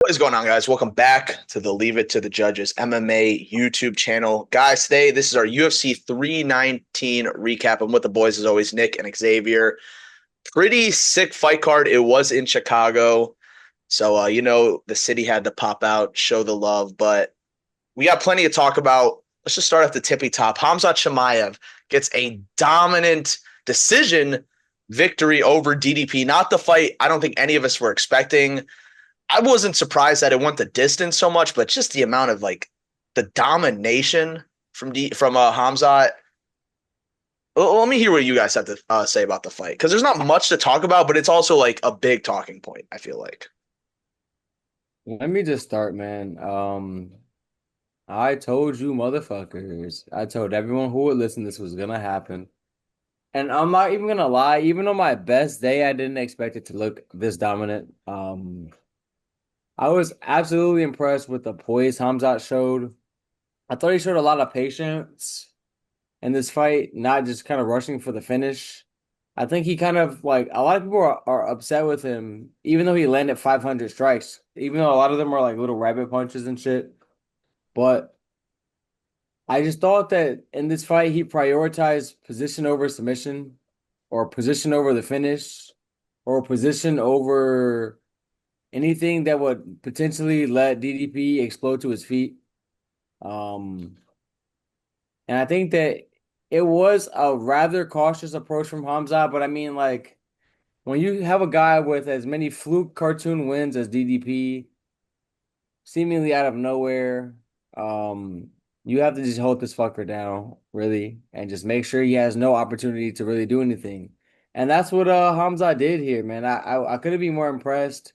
What is going on, guys? Welcome back to the Leave It to the Judges MMA YouTube channel. Guys, today this is our UFC 319 recap. I'm with the boys as always, Nick and Xavier. Pretty sick fight card. It was in Chicago. So, the city had to pop out, show the love, but we got plenty to talk about. Let's just start at the tippy top. Khamzat Chimaev gets a dominant decision victory over DDP. Not the fight I don't think any of us were expecting. I wasn't surprised that it went the distance so much, but just the amount of the domination from Khamzat. Well, let me hear what you guys have to say about the fight because there's not much to talk about, but it's also like a big talking point. I feel like. Let me just start, man. I told you motherfuckers. I told everyone who would listen this was gonna happen. And I'm not even gonna lie, even on my best day, I didn't expect it to look this dominant. I was absolutely impressed with the poise Hamzat showed. I thought he showed a lot of patience in this fight, not just kind of rushing for the finish. I think he kind of like a lot of people are upset with him, even though he landed 500 strikes, even though a lot of them are like little rabbit punches and shit. But I just thought that in this fight, he prioritized position over submission or position over the finish or position over anything that would potentially let DDP explode to his feet. Um, and I think that it was a rather cautious approach from Hamza, but I mean, like, when you have a guy with as many fluke cartoon wins as DDP, seemingly out of nowhere. You have to just hold this fucker down, really, and just make sure he has no opportunity to really do anything. And that's what Hamza did here, man. I couldn't be more impressed.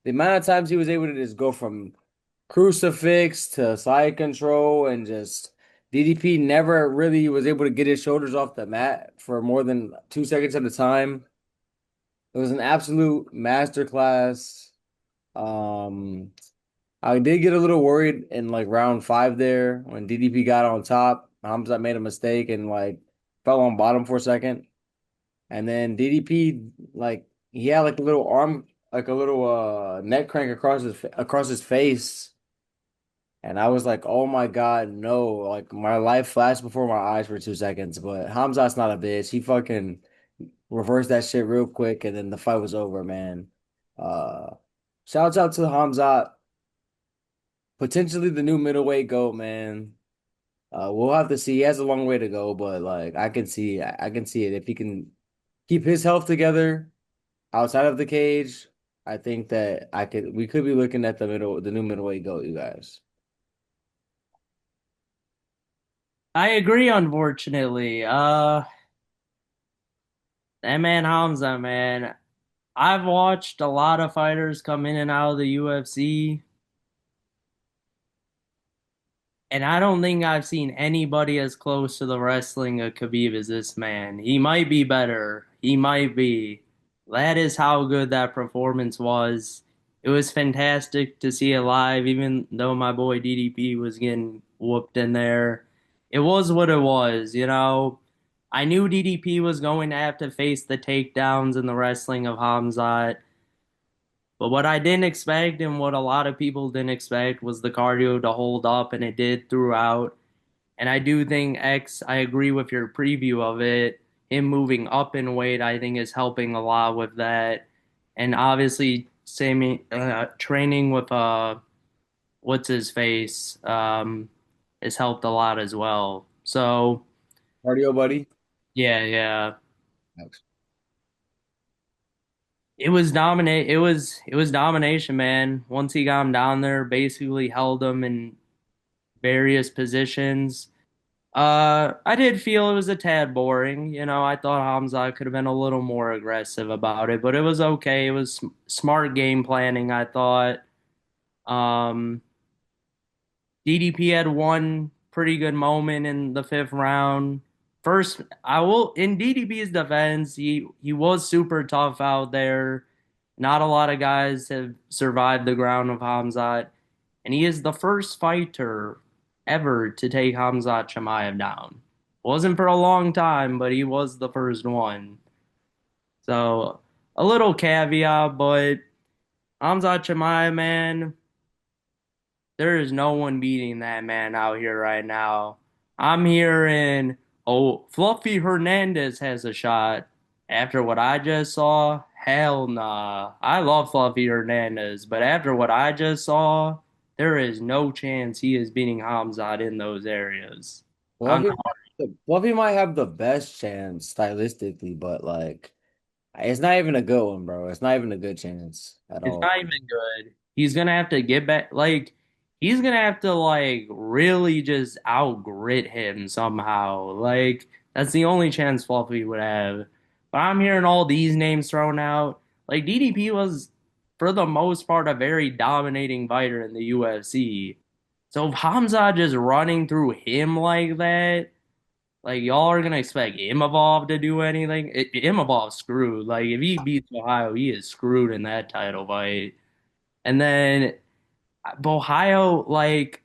The amount of times he was able to just go from crucifix to side control and just DDP never really was able to get his shoulders off the mat for more than 2 seconds at a time. It was an absolute masterclass. Um, I did get a little worried in like round five there when DDP got on top. Hamza made a mistake and like fell on bottom for a second. And then DDP like he had like a little arm, like a little neck crank across his face. And I was like, oh my God, no. Like my life flashed before my eyes for 2 seconds. But Hamza's not a bitch. He fucking reversed that shit real quick and then the fight was over, man. Uh Shouts out to Hamza. Potentially the new middleweight GOAT, man. We'll have to see. He has a long way to go, but like I can see it. If he can keep his health together outside of the cage, I think that we could be looking at the new middleweight GOAT, you guys. I agree, unfortunately. That man Hamza, man. I've watched a lot of fighters come in and out of the UFC, and I don't think I've seen anybody as close to the wrestling of Khabib as this man. He might be better. He might be. That is how good that performance was. It was fantastic to see it live, even though my boy DDP was getting whooped in there. It was what it was, you know. I knew DDP was going to have to face the takedowns and the wrestling of Hamzat. But what I didn't expect and what a lot of people didn't expect was the cardio to hold up, and it did throughout. And I do think I agree with your preview of it. Him moving up in weight, I think, is helping a lot with that. And obviously, training with what's his face, has helped a lot as well. So Cardio buddy. yeah, yeah. Thanks. It was domination, man. Once he got him down there, basically held him in various positions. I did feel it was a tad boring. You know, I thought Hamza could have been a little more aggressive about it, but it was okay. It was smart game planning, I thought. Um, DDP had one pretty good moment in the fifth round. First, I will in DDP's defense, he was super tough out there. Not a lot of guys have survived the ground of Hamzat, and he is the first fighter ever to take Khamzat Chimaev down. Wasn't for a long time, but he was the first one. So a little caveat, but Khamzat Chimaev, man. There is no one beating that man out here right now. I'm hearing, oh, Fluffy Hernandez has a shot. After what I just saw, hell nah. I love Fluffy Hernandez, but after what I just saw, there is no chance he is beating Hamzat in those areas. I'm Fluffy might have the best chance stylistically, but like it's not even a good one, bro. It's not even a good chance at It's all. not even good. He's gonna have to get back. Like he's gonna have to like really just out grit him somehow. Like that's the only chance Fluffy would have. But I'm hearing all these names thrown out. Like DDP was, for the most part, a very dominating fighter in the UFC. So if Hamza just running through him like that, like y'all are gonna expect Imavov to do anything? Imavov's screwed. Like if he beats Ohio, he is screwed in that title fight. And then Ohio, like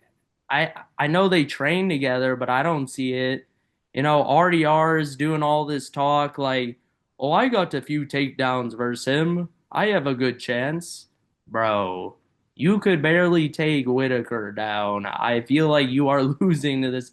I know they train together, but I don't see it. You know, RDR is doing all this talk like, oh, I got a few takedowns versus him. I have a good chance. Bro, you could barely take Whitaker down. I feel like you are losing to this.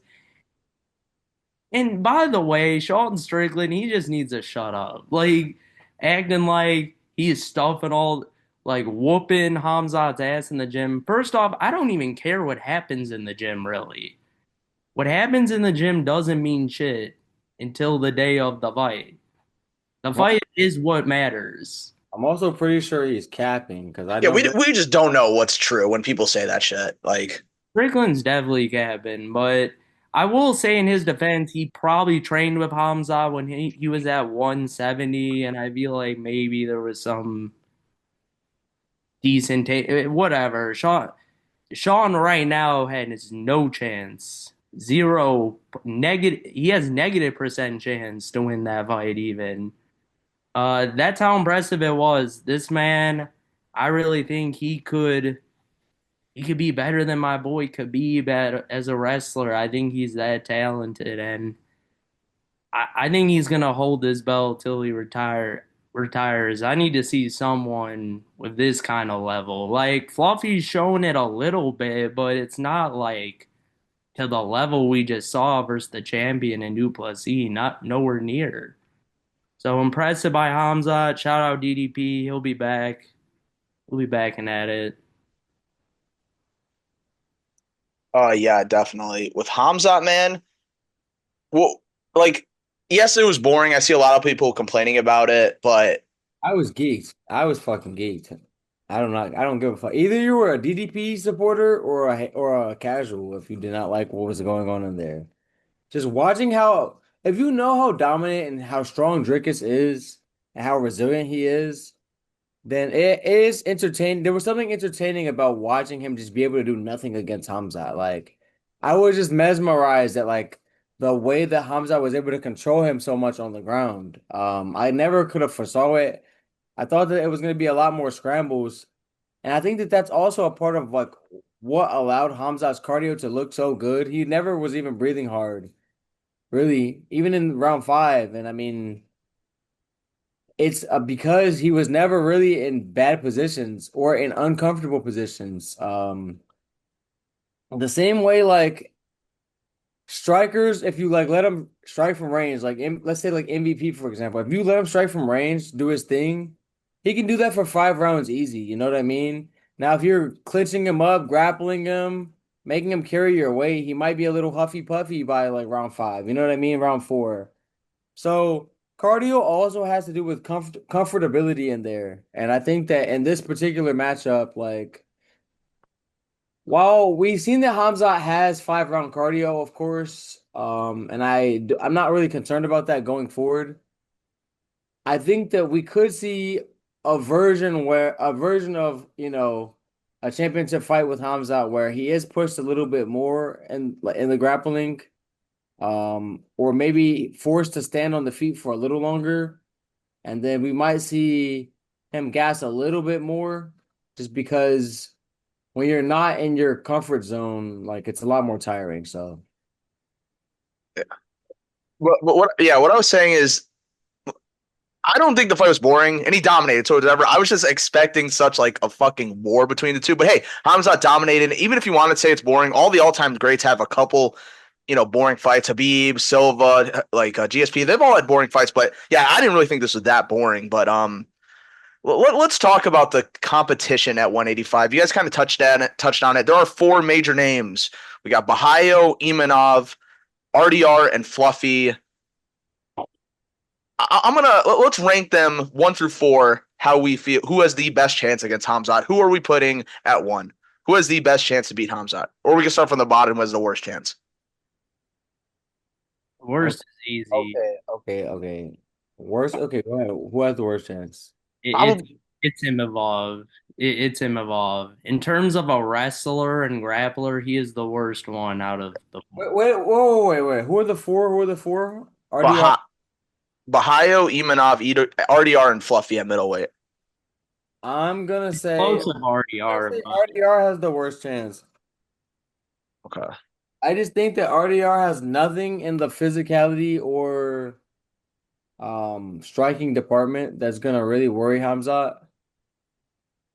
And by the way, Sean Strickland, he just needs to shut up. Like acting like he's stuffing all like whooping Hamzat's ass in the gym. First off, I don't even care what happens in the gym really. What happens in the gym doesn't mean shit until the day of the fight. The Well, fight is what matters. I'm also pretty sure he's capping because I Yeah, know we just don't know what's true when people say that shit. Like, Strickland's definitely capping, but I will say in his defense, he probably trained with Hamza when he was at 170, and I feel like maybe there was some decent whatever. Sean right now has no chance. Zero negative. He has negative percent chance to win that fight even. That's how impressive it was. This man, I really think he could be better than my boy Khabib as a wrestler. I think he's that talented, and I think he's gonna hold this belt till he retires. I need to see someone with this kind of level. Like Fluffy's shown it a little bit, but it's not like to the level we just saw versus the champion in Duplessis. Not nowhere near. So impressive by Hamzat. Shout out DDP. He'll be back. We'll be back and at it. yeah, definitely. With Hamzat, man, well, like, yes, it was boring. I see a lot of people complaining about it, but I was geeked. I was fucking geeked. I don't give a fuck. Either you were a DDP supporter or a casual if you did not like what was going on in there. Just watching how if you know how dominant and how strong Drickus is and how resilient he is, then it is entertaining. There was something entertaining about watching him just be able to do nothing against Hamza. Like I was just mesmerized at like the way that Hamza was able to control him so much on the ground. I never could have foresaw it. I thought that it was going to be a lot more scrambles, and I think that that's also a part of like what allowed Hamza's cardio to look so good. He never was even breathing hard, really, even in round five. And I mean. It's because he was never really in bad positions or in uncomfortable positions. The same way like strikers, if you like let him strike from range, like let's say like MVP for example, if you let him strike from range, do his thing, he can do that for 5 rounds easy. You know what I mean? Now, if you're clinching him up, grappling him, making him carry your weight, he might be a little huffy puffy by like round five. You know what I mean? Round four. So cardio also has to do with comfortability in there. And I think that in this particular matchup, like while we've seen that Hamzat has 5 round cardio, of course, and I'm not really concerned about that going forward. I think that we could see a version of, a championship fight with Hamzat where he is pushed a little bit more in the grappling or maybe forced to stand on the feet for a little longer. And then we might see him gas a little bit more just because when you're not in your comfort zone, like it's a lot more tiring. So, what I was saying is I don't think the fight was boring, and he dominated. So whatever. I was just expecting such like a fucking war between the two. But hey, Hamzat dominated. Even if you want to say it's boring, all the all-time greats have a couple, boring fights. Habib, Silva, like GSP, they've all had boring fights. But yeah, I didn't really think this was that boring. But let's talk about the competition at 185. You guys kind of touched on it. There are four major names. We got Bahayo, Imanov, RDR, and Fluffy. I'm gonna let's rank them 1 through 4. How we feel, who has the best chance against Hamzat? Who are we putting at 1? Who has the best chance to beat Hamzat? Or we can start from the bottom. Who has the worst chance? Worst is easy. Okay. Worst. Okay, go ahead. Who has the worst chance? It's Probably it's him evolve. It's him evolve. In terms of a wrestler and grappler, he is the worst one out of the four. Wait. Who are the four? Who are the four? RDR. Bah- Bahayo, Imanov, RDR, and Fluffy at middleweight. I'm gonna say, Explosive RDR, but RDR has the worst chance. Okay. I just think that RDR has nothing in the physicality or striking department that's gonna really worry Hamzat.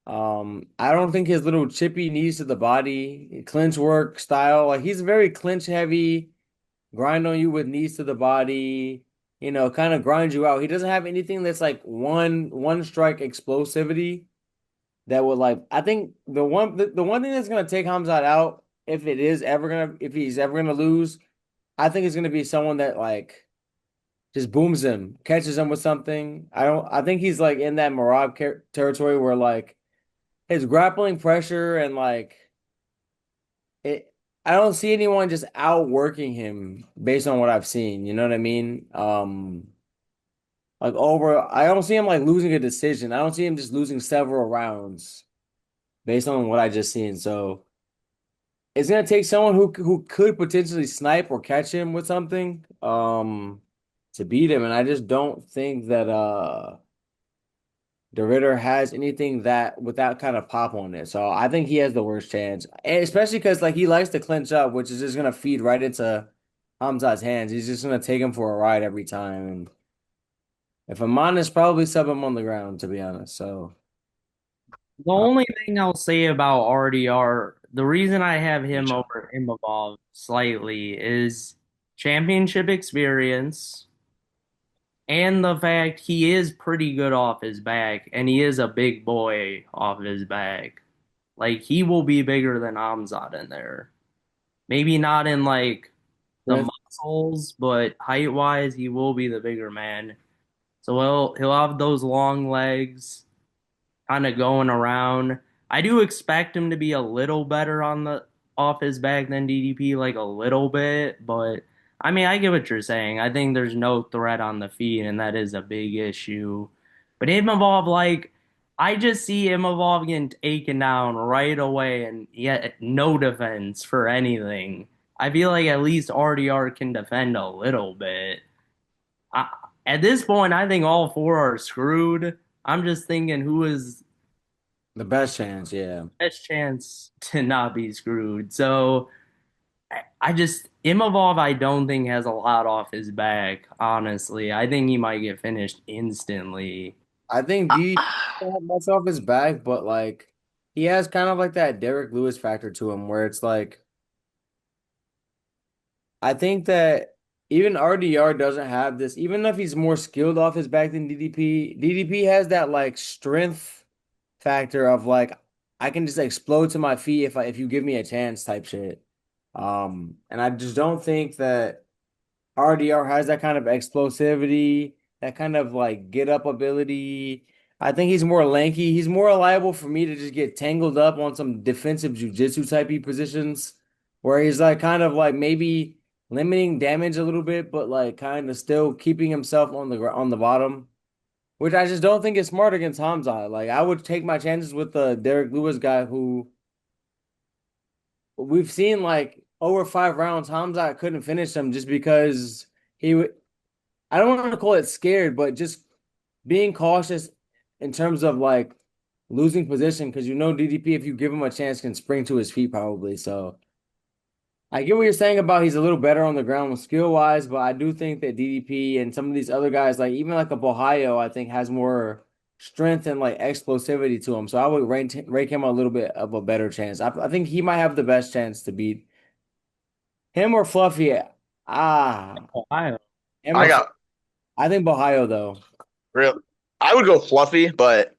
I don't think his little chippy knees to the body, clinch work style, like he's very clinch heavy, grind on you with knees to the body, kind of grind you out. He doesn't have anything that's like one strike explosivity that would like I think the one thing that's gonna take Hamzat out if he's ever gonna lose, I think it's gonna be someone that like just booms him, catches him with something. I think he's like in that Marab territory where like his grappling pressure and like it I don't see anyone just outworking him based on what I've seen. You know what I mean? I don't see him like losing a decision. I don't see him just losing several rounds based on what I just seen. So it's gonna take someone who could potentially snipe or catch him with something to beat him. And I just don't think that the Ritter has anything that with that kind of pop on it. So I think he has the worst chance. And especially because like he likes to clinch up, which is just gonna feed right into Hamzat's hands. He's just gonna take him for a ride every time. And if I'm honest, probably sub him on the ground, to be honest. So the uh, only thing I'll say about RDR, the reason I have him Each. over Imavov slightly is championship experience and the fact he is pretty good off his back and he is a big boy off his back. Like he will be bigger than Amzad in there. Maybe not in like the Smith, muscles, but height wise, he will be the bigger man. So he'll have those long legs kind of going around. I do expect him to be a little better on the off his back than DDP, like a little bit, but I mean, I get what you're saying. I think there's no threat on the feet, and that is a big issue. But Imavov, like, I just see Imavov getting taken down right away, and yet no defense for anything. I feel like at least RDR can defend a little bit. I, at this point, I think all four are screwed. I'm just thinking who is the best chance, yeah. best chance to not be screwed. So I just Imavov I don't think has a lot off his back, honestly. I think he might get finished instantly. I think D much off his back, but like he has kind of like that Derek Lewis factor to him where it's like I think that even RDR doesn't have this, even if he's more skilled off his back than DDP. DDP has that like strength factor of like I can just explode to my feet if you give me a chance type shit. And I just don't think that RDR has that kind of explosivity, that kind of like get up ability. I think he's more lanky. He's more liable for me to just get tangled up on some defensive jujitsu typey positions where he's like kind of like maybe limiting damage a little bit, but like kind of still keeping himself on the bottom, which I just don't think is smart against Hamza. Like I would take my chances with the Derek Lewis guy who we've seen like over 5 rounds, Hamza couldn't finish him just because I don't want to call it scared, but just being cautious in terms of like losing position because DDP, if you give him a chance, can spring to his feet probably. So I get what you're saying about he's a little better on the ground skill wise, but I do think that DDP and some of these other guys, like even like a Ohio, I think has more strength and like explosivity to him. So I would rank him a little bit of a better chance. I think he might have the best chance to beat him or Fluffy. Ah, Ohio. him I or got I think Ohio though. real. I would go Fluffy, but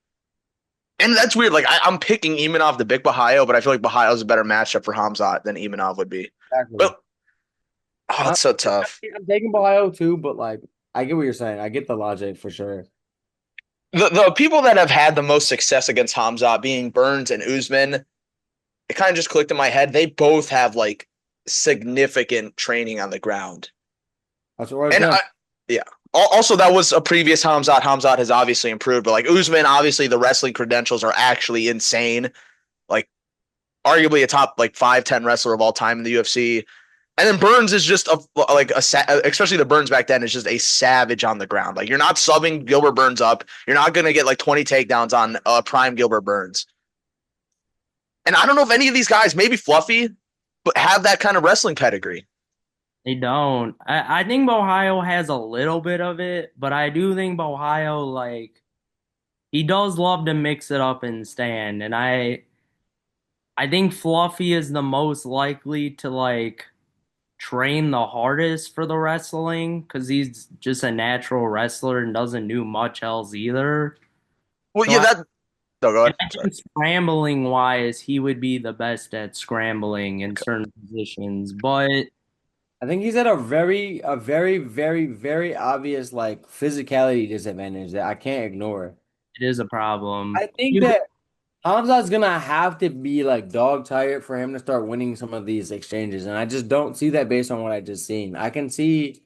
and that's weird. Like I'm picking Imanov the big Bahio, but I feel like Bahio is a better matchup for Hamzat than Imanov would be. Exactly. But oh, I'm, it's so tough. I'm taking Ohio too, but like I get what you're saying. I get the logic for sure. The people that have had the most success against Hamzat being Burns and Usman, it kind of just clicked in my head. They both have like significant training on the ground. That's what I was And gonna. yeah. Also, that was a previous Hamzat. Hamzat has obviously improved, but like Usman, obviously the wrestling credentials are actually insane. Like arguably a top like 5-10 wrestler of all time in the UFC. And then Burns is just especially the Burns back then is just a savage on the ground. Like you're not subbing Gilbert Burns up. You're not gonna get like 20 takedowns on prime Gilbert Burns. And I don't know if any of these guys, maybe Fluffy, but have that kind of wrestling pedigree. They don't. I think Ohio has a little bit of it, but I do think Ohio, like, he does love to mix it up and stand. And I think Fluffy is the most likely to, like, train the hardest for the wrestling because he's just a natural wrestler and doesn't do much else either. Well, So yeah, that. No, go ahead. I Sorry. think scrambling wise, he would be the best at scrambling in Okay. certain positions, but it I think he's at a very obvious like physicality disadvantage that I can't ignore. is a problem. I think that Hamza's gonna have to be like dog tired for him to start winning some of these exchanges, and I just don't see that based on what I just seen. I can see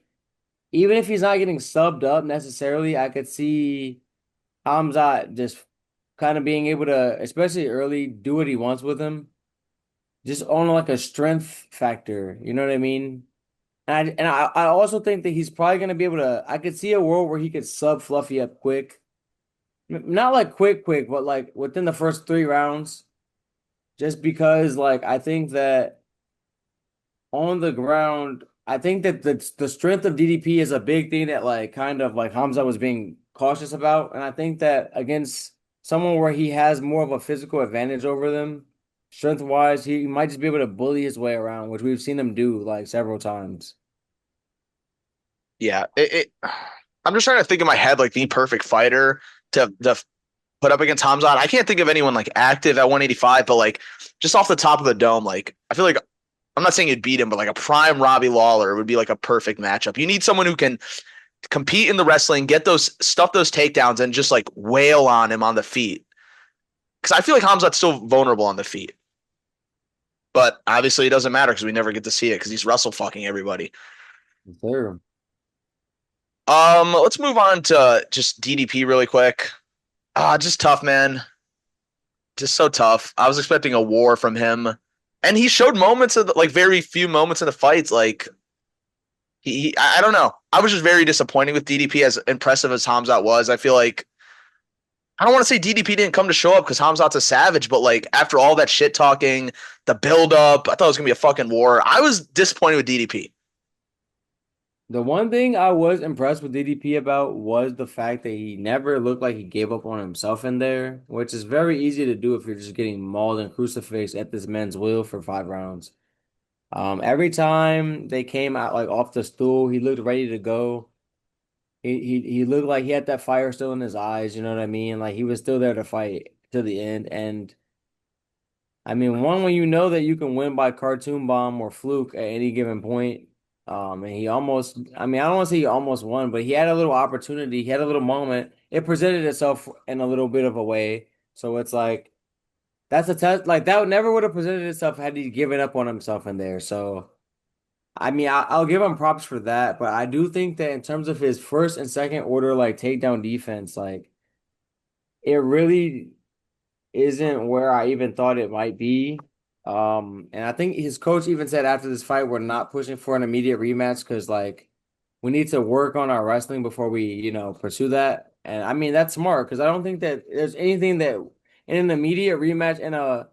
even if he's not getting subbed up necessarily, I could see Hamza just kind of being able to, especially early, do what he wants with him, just on like a strength factor. You know what I mean? And I also think that he's probably gonna be able to. I could see a world where he could sub Fluffy up quick, not like quick, but like within the first 3 rounds. Just because, like, I think that on the ground, I think that the strength of DDP is a big thing that like kind of like Hamza was being cautious about, and I think that against someone where he has more of a physical advantage over them, strength wise, he might just be able to bully his way around, which we've seen him do like several times. Yeah, I'm just trying to think in my head like the perfect fighter to put up against Hamzat. I can't think of anyone like active at 185, but like just off the top of the dome, like I feel like I'm not saying you'd beat him, but like a prime Robbie Lawler would be like a perfect matchup. You need someone who can compete in the wrestling, get those stuff those takedowns, and just like wail on him on the feet. Because I feel like Hamzat's still vulnerable on the feet, but obviously it doesn't matter because we never get to see it because he's wrestle fucking everybody. Sure. Let's move on to just DDP really quick. Just tough, man. Just so tough. I was expecting a war from him, and he showed moments of like very few moments in the fights. Like I don't know. I was just very disappointed with DDP as impressive as Hamzat was. I feel like I don't want to say DDP didn't come to show up because Hamzat's a savage, but like after all that shit talking, the build up, I thought it was gonna be a fucking war. I was disappointed with DDP. The one thing I was impressed with DDP about was the fact that he never looked like he gave up on himself in there, which is very easy to do if you're just getting mauled and crucifixed at this man's will for 5 rounds. Every time they came out like off the stool, he looked ready to go. He looked like he had that fire still in his eyes, you know what I mean? Like he was still there to fight to the end. And I mean, one when you know that you can win by cartoon bomb or fluke at any given point. And he almost, I mean, I don't want to say he almost won, but he had a little opportunity, he had a little moment. It presented itself in a little bit of a way. So it's like that's a test, like that never would have presented itself had he given up on himself in there. So I mean, I'll give him props for that, but I do think that in terms of his first and second order like takedown defense, like it really isn't where I even thought it might be. And I think his coach even said after this fight, we're not pushing for an immediate rematch because like we need to work on our wrestling before we, pursue that. And I mean that's smart because I don't think that there's anything that in an immediate rematch in a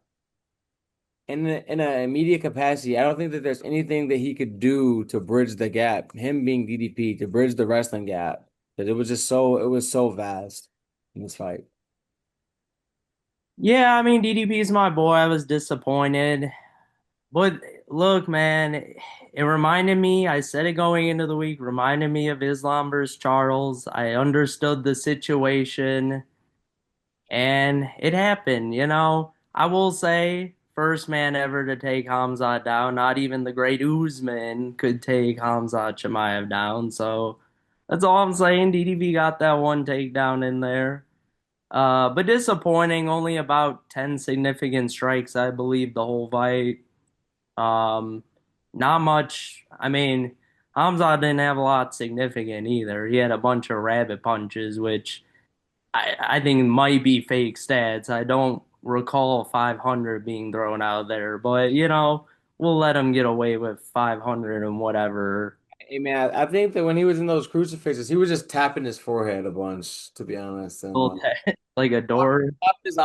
in an immediate capacity, I don't think that there's anything that he could do to bridge the gap. Him being DDP to bridge the wrestling gap, that it was so vast in this fight. Yeah, I mean, DDP is my boy. I was disappointed. But look, man, it reminded me, I said it going into the week, reminded me of Islam versus Charles. I understood the situation and it happened, you know. I will say, first man ever to take Khamzat down. Not even the great Usman could take Khamzat Chimaev down. So that's all I'm saying. DDP got that one takedown in there. But disappointing, only about 10 significant strikes, I believe, the whole fight. Um, Not much. I mean, Hamza didn't have a lot significant either. He had a bunch of rabbit punches, which I think might be fake stats. I don't recall 500 being thrown out there, but we'll let him get away with 500 and whatever. Hey man, I think that when he was in those crucifixes, he was just tapping his forehead a bunch, to be honest, and Little like a door. tapped his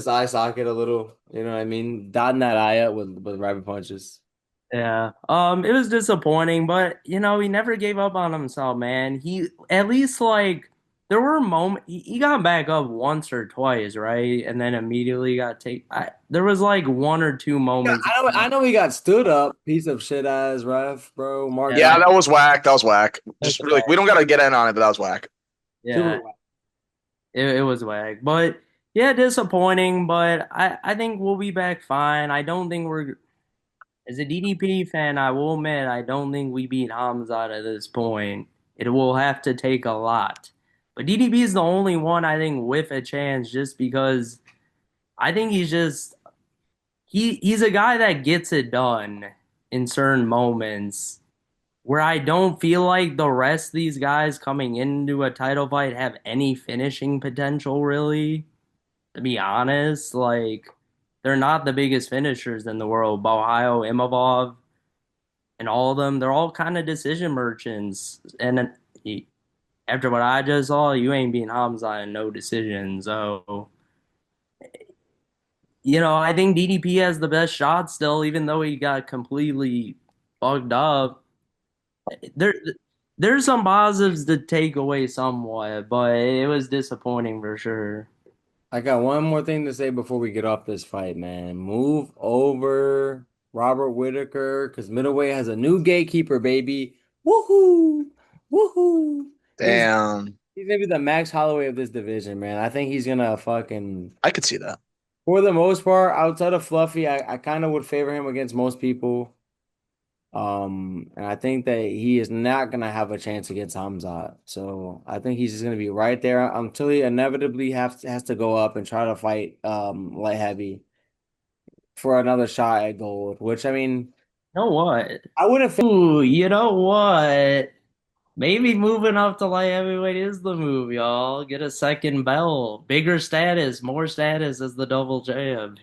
eye socket a little. You know what I mean? Dotting that eye up with rabbit punches. Yeah. It was disappointing, but he never gave up on himself, man. He at least like there were moments he got back up once or twice, right? And then immediately got take there was like one or two Yeah, moments. I know he got stood up, piece of shit ass ref, bro. Mark Yeah, Yeah, Jackson, that was whack. That was whack. that's Just really, we whack. don't got to get in on it, but that was whack. Yeah, super whack. it was whack. But yeah, disappointing, but I think we'll be back fine. I don't think we're as a DDP fan, I will admit I don't think we beat Hamzat at this point. It will have to take a lot. But DDP is the only one I think with a chance just because I think he's a guy that gets it done in certain moments where I don't feel like the rest of these guys coming into a title fight have any finishing potential really, to be honest. Like they're not the biggest finishers in the world. Ohio, Imavov, and all of them, they're all kind of decision merchants. And after what I just saw, you ain't beating Hamza in no decision. So, I think DDP has the best shot still, even though he got completely fucked up. There, there's some positives to take away somewhat, but it was disappointing for sure. I got one more thing to say before we get off this fight, man. Move over Robert Whitaker because middleweight has a new gatekeeper, baby. Woohoo! Woohoo! He's Damn, he's gonna be the Max Holloway of this division, man. I think he's gonna fucking I could see that. for the most part, outside of Fluffy, I kind of would favor him against most people. And I think that he is not gonna have a chance against Hamzat. So I think he's just gonna be right there until he inevitably has to go up and try to fight light heavy for another shot at gold. Which I mean, You know what? I wouldn't. Ooh, you know what? Maybe moving up to light heavyweight is the move, y'all. Get a second belt. Bigger status, more status as the double champ.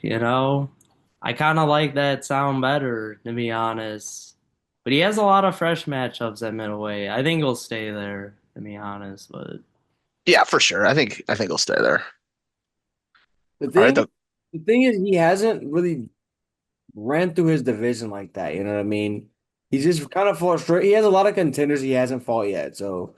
I kind of like that sound better, to be honest. But he has a lot of fresh matchups at middleweight. I think he'll stay there, to be honest. But Yeah, for sure. I think he'll stay there. The All right, thing, the thing is, he hasn't really ran through his division like that. You know what I mean? He's just kind of fought straight. He has a lot of contenders he hasn't fought yet, so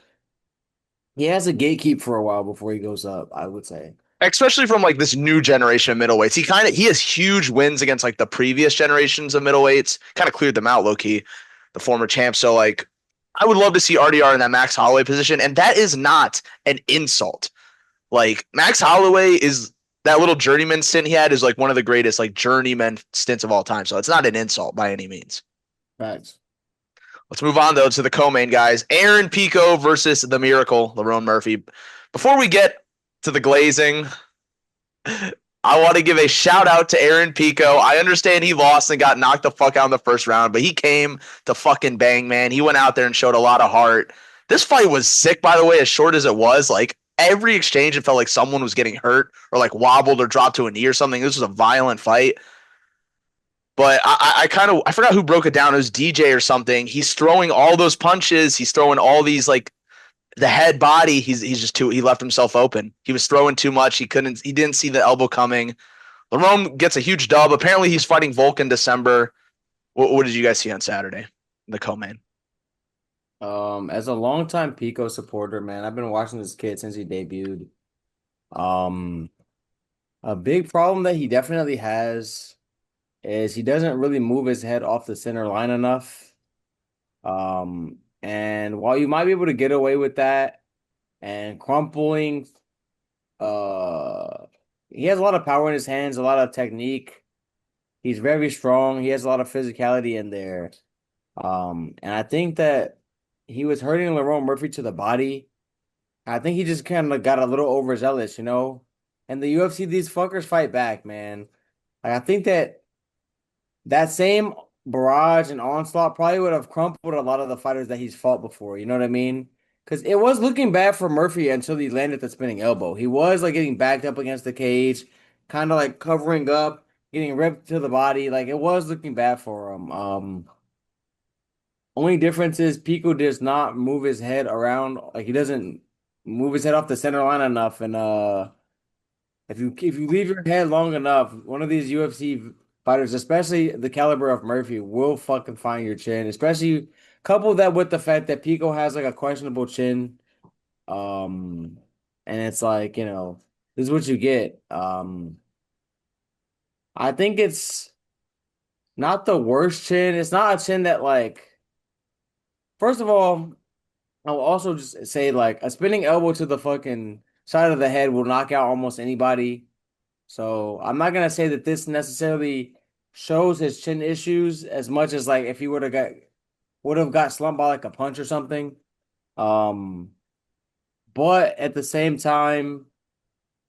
he has a gatekeep for a while before he goes up, I would say. especially from like this new generation of middleweights. He has huge wins against like the previous generations of middleweights. Kind of cleared them out, low key, the former champ. So like, I would love to see RDR in that Max Holloway position, and that is not an insult. Like Max Holloway is that little journeyman stint he had is like one of the greatest like journeyman stints of all time. So it's not an insult by any means. Facts. Let's move on though to the co-main guys. Aaron Pico versus the Miracle, Lerone Murphy. Before we get to the glazing, I want to give a shout out to Aaron Pico. I understand he lost and got knocked the fuck out in the first round, but he came to fucking bang, man. He went out there and showed a lot of heart. This fight was sick, by the way, as short as it was. Like every exchange, it felt like someone was getting hurt or like wobbled or dropped to a knee or something. This was a violent fight. But I forgot who broke it down. It was DJ or something. He's throwing all those punches. He's throwing all these like the head body. He's just too. He left himself open. He was throwing too much. He didn't see the elbow coming. Lerone gets a huge dub. Apparently, he's fighting Volk in December. What did you guys see on Saturday? The co-main. As a longtime Pico supporter, man, I've been watching this kid since he debuted. Um, a big problem that he definitely has is he doesn't really move his head off the center line enough. And while you might be able to get away with that and crumpling, uh, he has a lot of power in his hands, a lot of technique. He's very strong. He has a lot of physicality in there. And I think that he was hurting Lerone Murphy to the body. I think he just kind of got a little overzealous, you know? And the UFC, these fuckers fight back, man. Like, I think that that same barrage and onslaught probably would have crumpled a lot of the fighters that he's fought before. You know what I mean? Because it was looking bad for Murphy until he landed the spinning elbow. He was like getting backed up against the cage, kind of like covering up, getting ripped to the body. Like it was looking bad for him. Only difference is Pico does not move his head around. Like he doesn't move his head off the center line enough. And if you leave your head long enough, one of these UFC fighters, especially the caliber of Murphy, will fucking find your chin. Especially couple that with the fact that Pico has like a questionable chin. Um, and it's like, this is what you get. I think it's not the worst chin. It's not a chin that like, first of all, I will also just say like a spinning elbow to the fucking side of the head will knock out almost anybody. So I'm not gonna say that this necessarily shows his chin issues as much as like if he would have got slumped by like a punch or something. Um, but at the same time,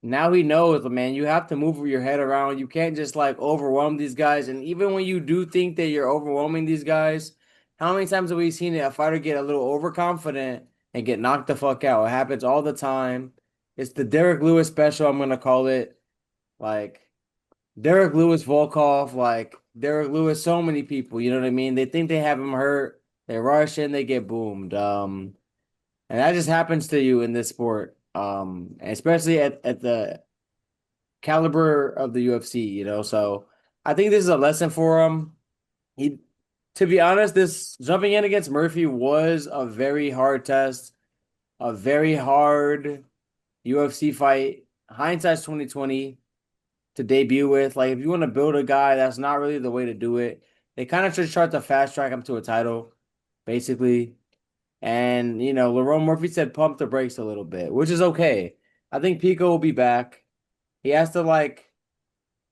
now he knows, man, you have to move your head around. You can't just like overwhelm these guys. And even when you do think that you're overwhelming these guys, how many times have we seen a fighter get a little overconfident and get knocked the fuck out? It happens all the time. It's the Derek Lewis special, I'm gonna call it. Like Derek Lewis Volkov, like Derek Lewis, so many people, you know what I mean? They think they have him hurt, they rush in, they get boomed. And that just happens to you in this sport. Especially at the caliber of the UFC, So I think this is a lesson for him. He, to be honest, this jumping in against Murphy was a very hard test, a very hard UFC fight. Hindsight's 2020 to debut with. Like, if you want to build a guy, that's not really the way to do it. They kind of just tried to fast track him to a title, basically. And, Lerone Murphy said pump the brakes a little bit, which is okay. I think Pico will be back. He has to, like,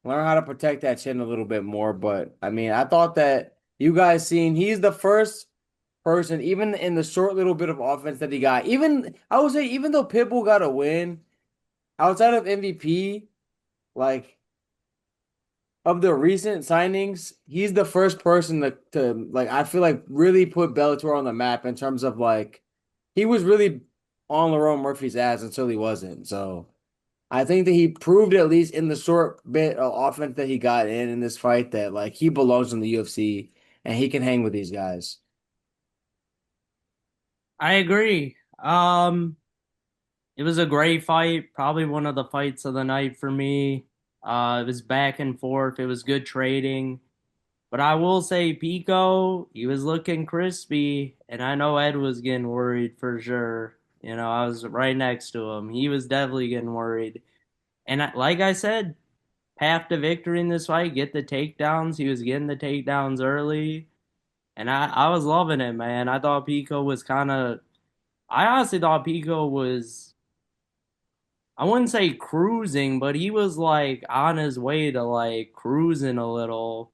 learn how to protect that chin a little bit more. But, I mean, I thought that you guys seen he's the first person, even in the short little bit of offense that he got. Even, I would say, even though Pitbull got a win, outside of MVP, like, of the recent signings, he's the first person to like I feel like really put Bellator on the map in terms of like he was really on Lerone Murphy's ass until he wasn't. So I think that he proved at least in the short bit of offense that he got in this fight that like he belongs in the UFC and he can hang with these guys. I agree. It was a great fight, probably one of the fights of the night for me. It was back and forth. It was good trading. But I will say Pico, he was looking crispy, and I know Ed was getting worried for sure. I was right next to him. He was definitely getting worried. And like I said, path to victory in this fight, get the takedowns. He was getting the takedowns early, and I was loving it, man. I thought Pico was I honestly thought Pico was, I wouldn't say cruising, but he was like on his way to like cruising a little.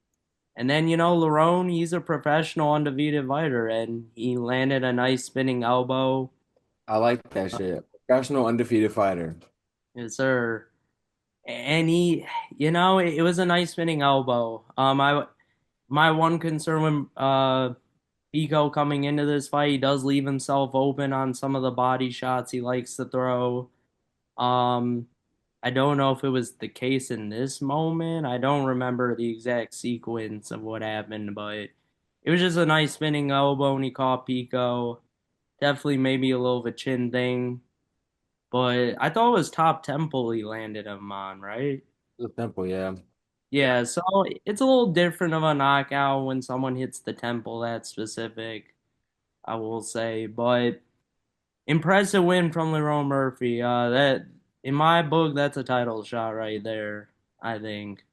And then, Lerone, he's a professional undefeated fighter, and he landed a nice spinning elbow. I like that shit. Professional undefeated fighter. Yes, sir. And it was a nice spinning elbow. My one concern when Pico coming into this fight, he does leave himself open on some of the body shots he likes to throw. Um, I don't know if it was the case in this moment. I don't remember the exact sequence of what happened, but it was just a nice spinning elbow when he caught Pico. Definitely maybe a little of a chin thing, but I thought it was top temple he landed him on, right? The temple, yeah. Yeah, so it's a little different of a knockout when someone hits the temple that specific, I will say. But impressive win from Lerone Murphy. That in my book, that's a title shot right there, I think.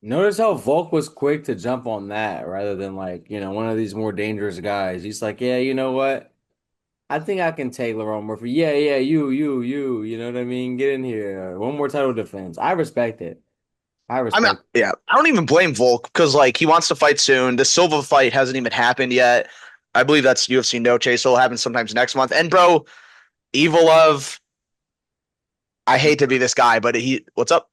Notice how Volk was quick to jump on that rather than like, one of these more dangerous guys. He's like, yeah, you know what? I think I can take Lerone Murphy. Yeah, yeah, you know what I mean? Get in here. One more title defense. I respect it. I I'm not, respect yeah, I don't even blame Volk because like he wants to fight soon. The Silva fight hasn't even happened yet. I believe that's UFC no chase. So it'll happen sometimes next month. And bro, Evil Love, I He, hate to be this guy, but what's up?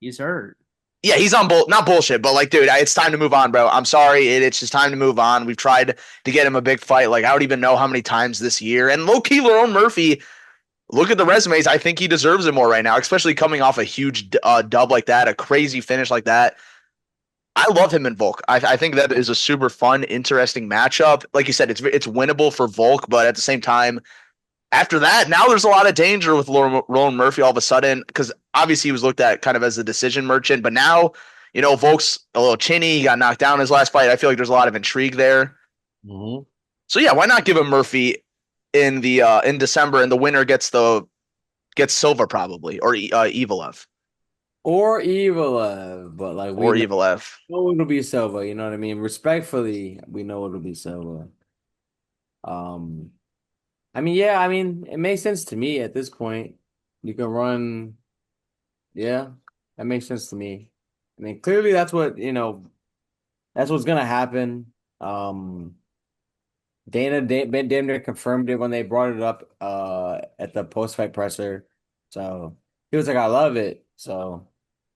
he's hurt. Yeah, he's on not bullshit, but like, dude, it's time to move on, bro. I'm sorry, it's just time to move on. We've tried to get him a big fight, like I don't even know how many times this year. And low key, Lerone Murphy, look at the resumes. I think he deserves it more right now, especially coming off a huge dub like that, a crazy finish like that. I love him in Volk. I think that is a super fun, interesting matchup. Like you said, it's winnable for Volk, but at the same time, after that, now there's a lot of danger with Roland Murphy all of a sudden because obviously he was looked at kind of as a decision merchant, but now Volk's a little chinny. He got knocked down in his last fight. I feel like there's a lot of intrigue there. it. So yeah, why not give him Murphy in December, and the winner gets Silva probably or Evelev Or Evil, but like we or know Evelev. it'll be Silva, you know what I mean? Respectfully, we know it'll be Silva. Um, I mean, yeah, I mean, it makes sense to me at this point. You can run, yeah, that makes sense to me. I mean, clearly that's what's gonna happen. Dana damn near confirmed it when they brought it up at the post-fight presser. So he was like, I love it. So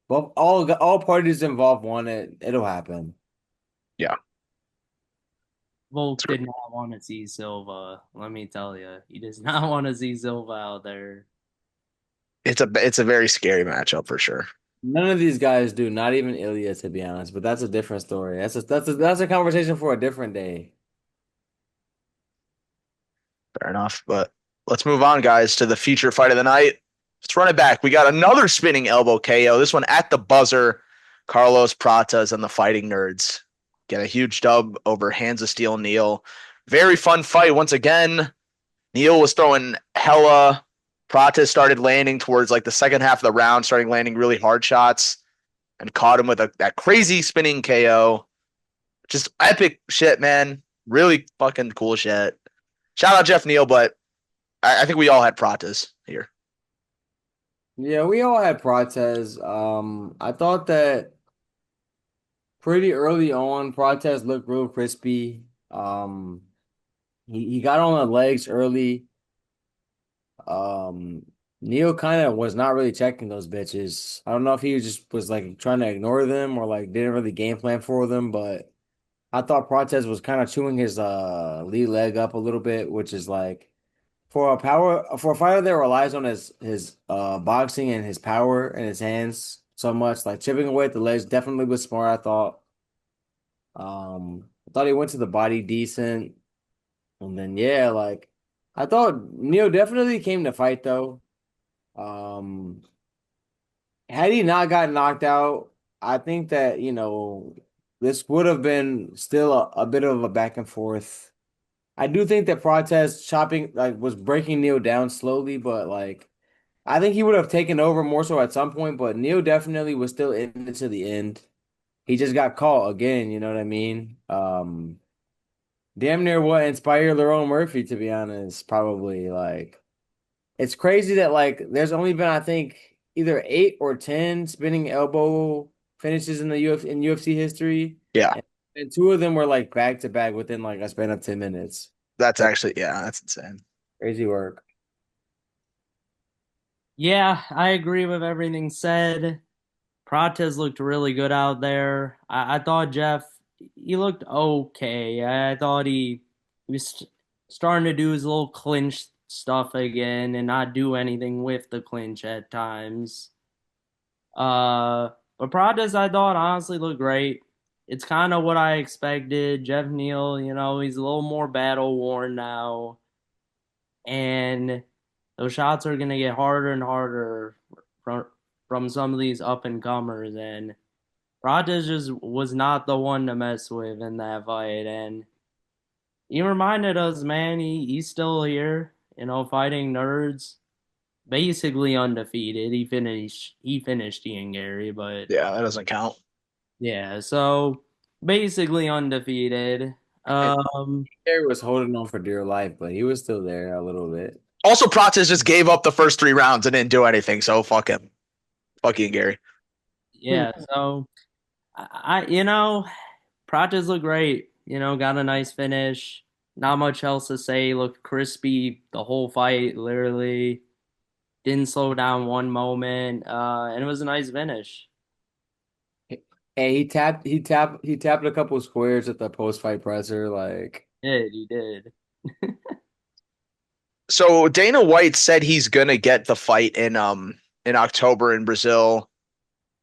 well, all parties involved want it. It'll happen. Yeah, Volk did not want to see Silva. Let me tell you, he does not want to see Silva out there. it's a very scary matchup for sure. None of these guys do, not even Ilya, to be honest. But that's a different story. That's a conversation for a different day. Fair enough. But let's move on, guys, to the feature fight of the night. Let's run it back. We got another spinning elbow KO. This one at the buzzer. Carlos Pratas and the Fighting Nerds get a huge dub over Hands of Steel Neil. Very fun fight once again. Neil was throwing hella. Pratas started landing towards like the second half of the round, starting landing really hard shots and caught him with that crazy spinning KO. Just epic shit, man. Really fucking cool shit. Shout out Jeff Neal, but I think we all had Pratas here. Yeah, we all had Prates. I thought that pretty early on, Prates looked real crispy. He got on the legs early. Um, Neil kind of was not really checking those bitches. I don't know if he was like trying to ignore them or like didn't really game plan for them, but I thought Prates was kind of chewing his lead leg up a little bit, which is like for a fighter that relies on his boxing and his power and his hands so much, like chipping away at the legs definitely was smart, I thought. I thought he went to the body decent. And then yeah, like I thought Neil definitely came to fight though. Um, had he not gotten knocked out, I think that, this would have been still a bit of a back and forth. I do think that Protest chopping like was breaking Neil down slowly, but like I think he would have taken over more so at some point, but Neil definitely was still in it to the end. He just got caught again, you know what I mean? Damn near what inspired Lerone Murphy, to be honest, probably like it's crazy that like there's only been I think either 8 or 10 spinning elbow finishes in the UFC history, Yeah, and two of them were like back to back within like a span of 10 minutes. that's That's actually, yeah, that's insane. crazy work. Yeah, I agree with everything said. Prates looked really good out there. I thought Jeff, he looked okay. I thought he was starting to do his little clinch stuff again and not do anything with the clinch at times. But Prates, I thought honestly looked great. It's kind of what I expected. Jeff Neal, he's a little more battle worn now, and those shots are gonna get harder and harder from some of these up and comers, and Prates just was not the one to mess with in that fight. And he reminded us, man, he's still here, fighting nerds, basically undefeated. He finished Ian Gary, but Yeah, that doesn't count. yeah, so basically undefeated. And Um, Gary was holding on for dear life, but he was still there a little bit. Also, Prates just gave up the first 3 rounds and didn't do anything, so fuck him. Fuck you, Gary. yeah, so Prates looked great. Got a nice finish. Not much else to say. Looked crispy the whole fight, literally. Didn't slow down one moment. And it was a nice finish. And he tapped a couple squares at the post-fight presser, like He did. So Dana White said he's gonna get the fight in October in Brazil.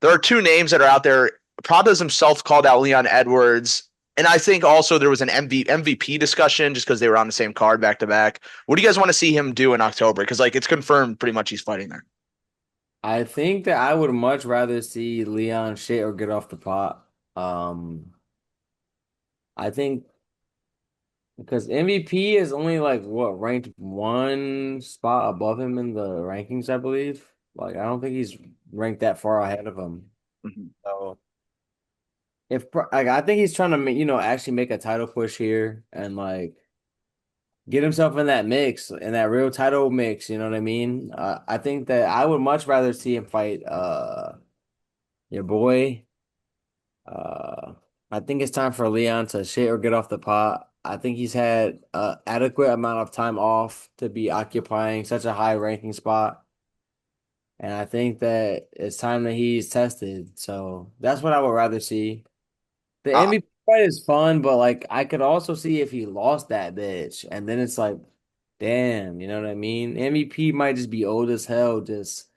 There are 2 names that are out there. Pradas himself called out Leon Edwards, and I think also there was an MVP discussion just because they were on the same card back to back. What do you guys want to see him do in October? Because like it's confirmed, pretty much he's fighting there. I think that I would much rather see Leon shit or get off the pot. I think because MVP is only like what ranked one spot above him in the rankings, I believe. Like I don't think he's ranked that far ahead of him. Mhm. So like I think he's trying to actually make a title push here and like get himself in that mix, in that real title mix, you know what I mean? I think that I would much rather see him fight your boy. Uh I think it's time for Leon to shit or get off the pot. I think he's had adequate amount of time off to be occupying such a high ranking spot. And I think that it's time that he's tested. So that's what I would rather see. The Uh, MVP fight is fun, but like I could also see if he lost that bitch, and then it's like, damn, you know what I mean? MVP might just be old as hell, just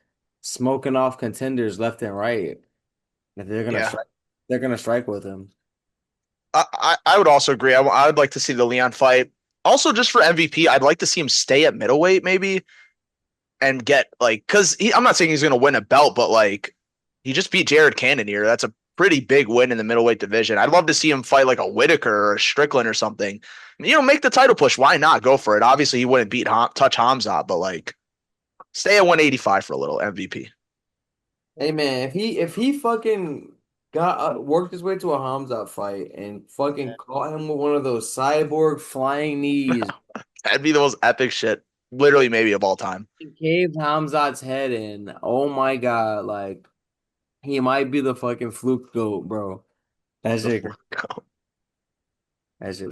smoking off contenders left and right. If yeah, they're gonna strike with him. I would also agree. I would like to see the Leon fight. Also, just for MVP, I'd like to see him stay at middleweight maybe and get like because I'm not saying he's gonna win a belt, but like he just beat Jared Cannonier. That's a pretty big win in the middleweight division. I'd love to see him fight like a Whitaker or a Strickland or something. Make the title push. Why not go for it? Obviously, he wouldn't touch Hamzat, but like stay at 185 for a little MVP. Hey man, if he fucking got worked his way to a Hamza fight and fucking caught him with one of those cyborg flying knees, That'd be the most epic shit, literally maybe of all time. caved Hamzat's head in. Oh my God, like he might be the fucking fluke goat, bro. That's The it. Flacco.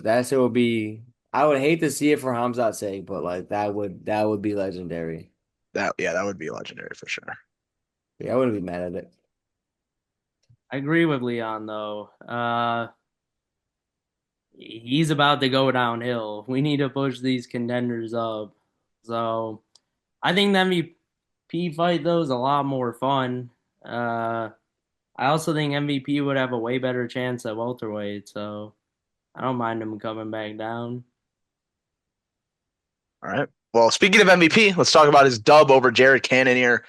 That shit would be. I would hate to see it for Hamzat's sake, but like that would be legendary. That would be legendary for sure. Yeah, I wouldn't be mad at it. I agree with Leon though. He's about to go downhill. We need to push these contenders up. So I think the MVP fight though is a lot more fun. I also think MVP would have a way better chance at welterweight, so I don't mind him coming back down. All right. Well, speaking of MVP, let's talk about his dub over Jared Cannonier.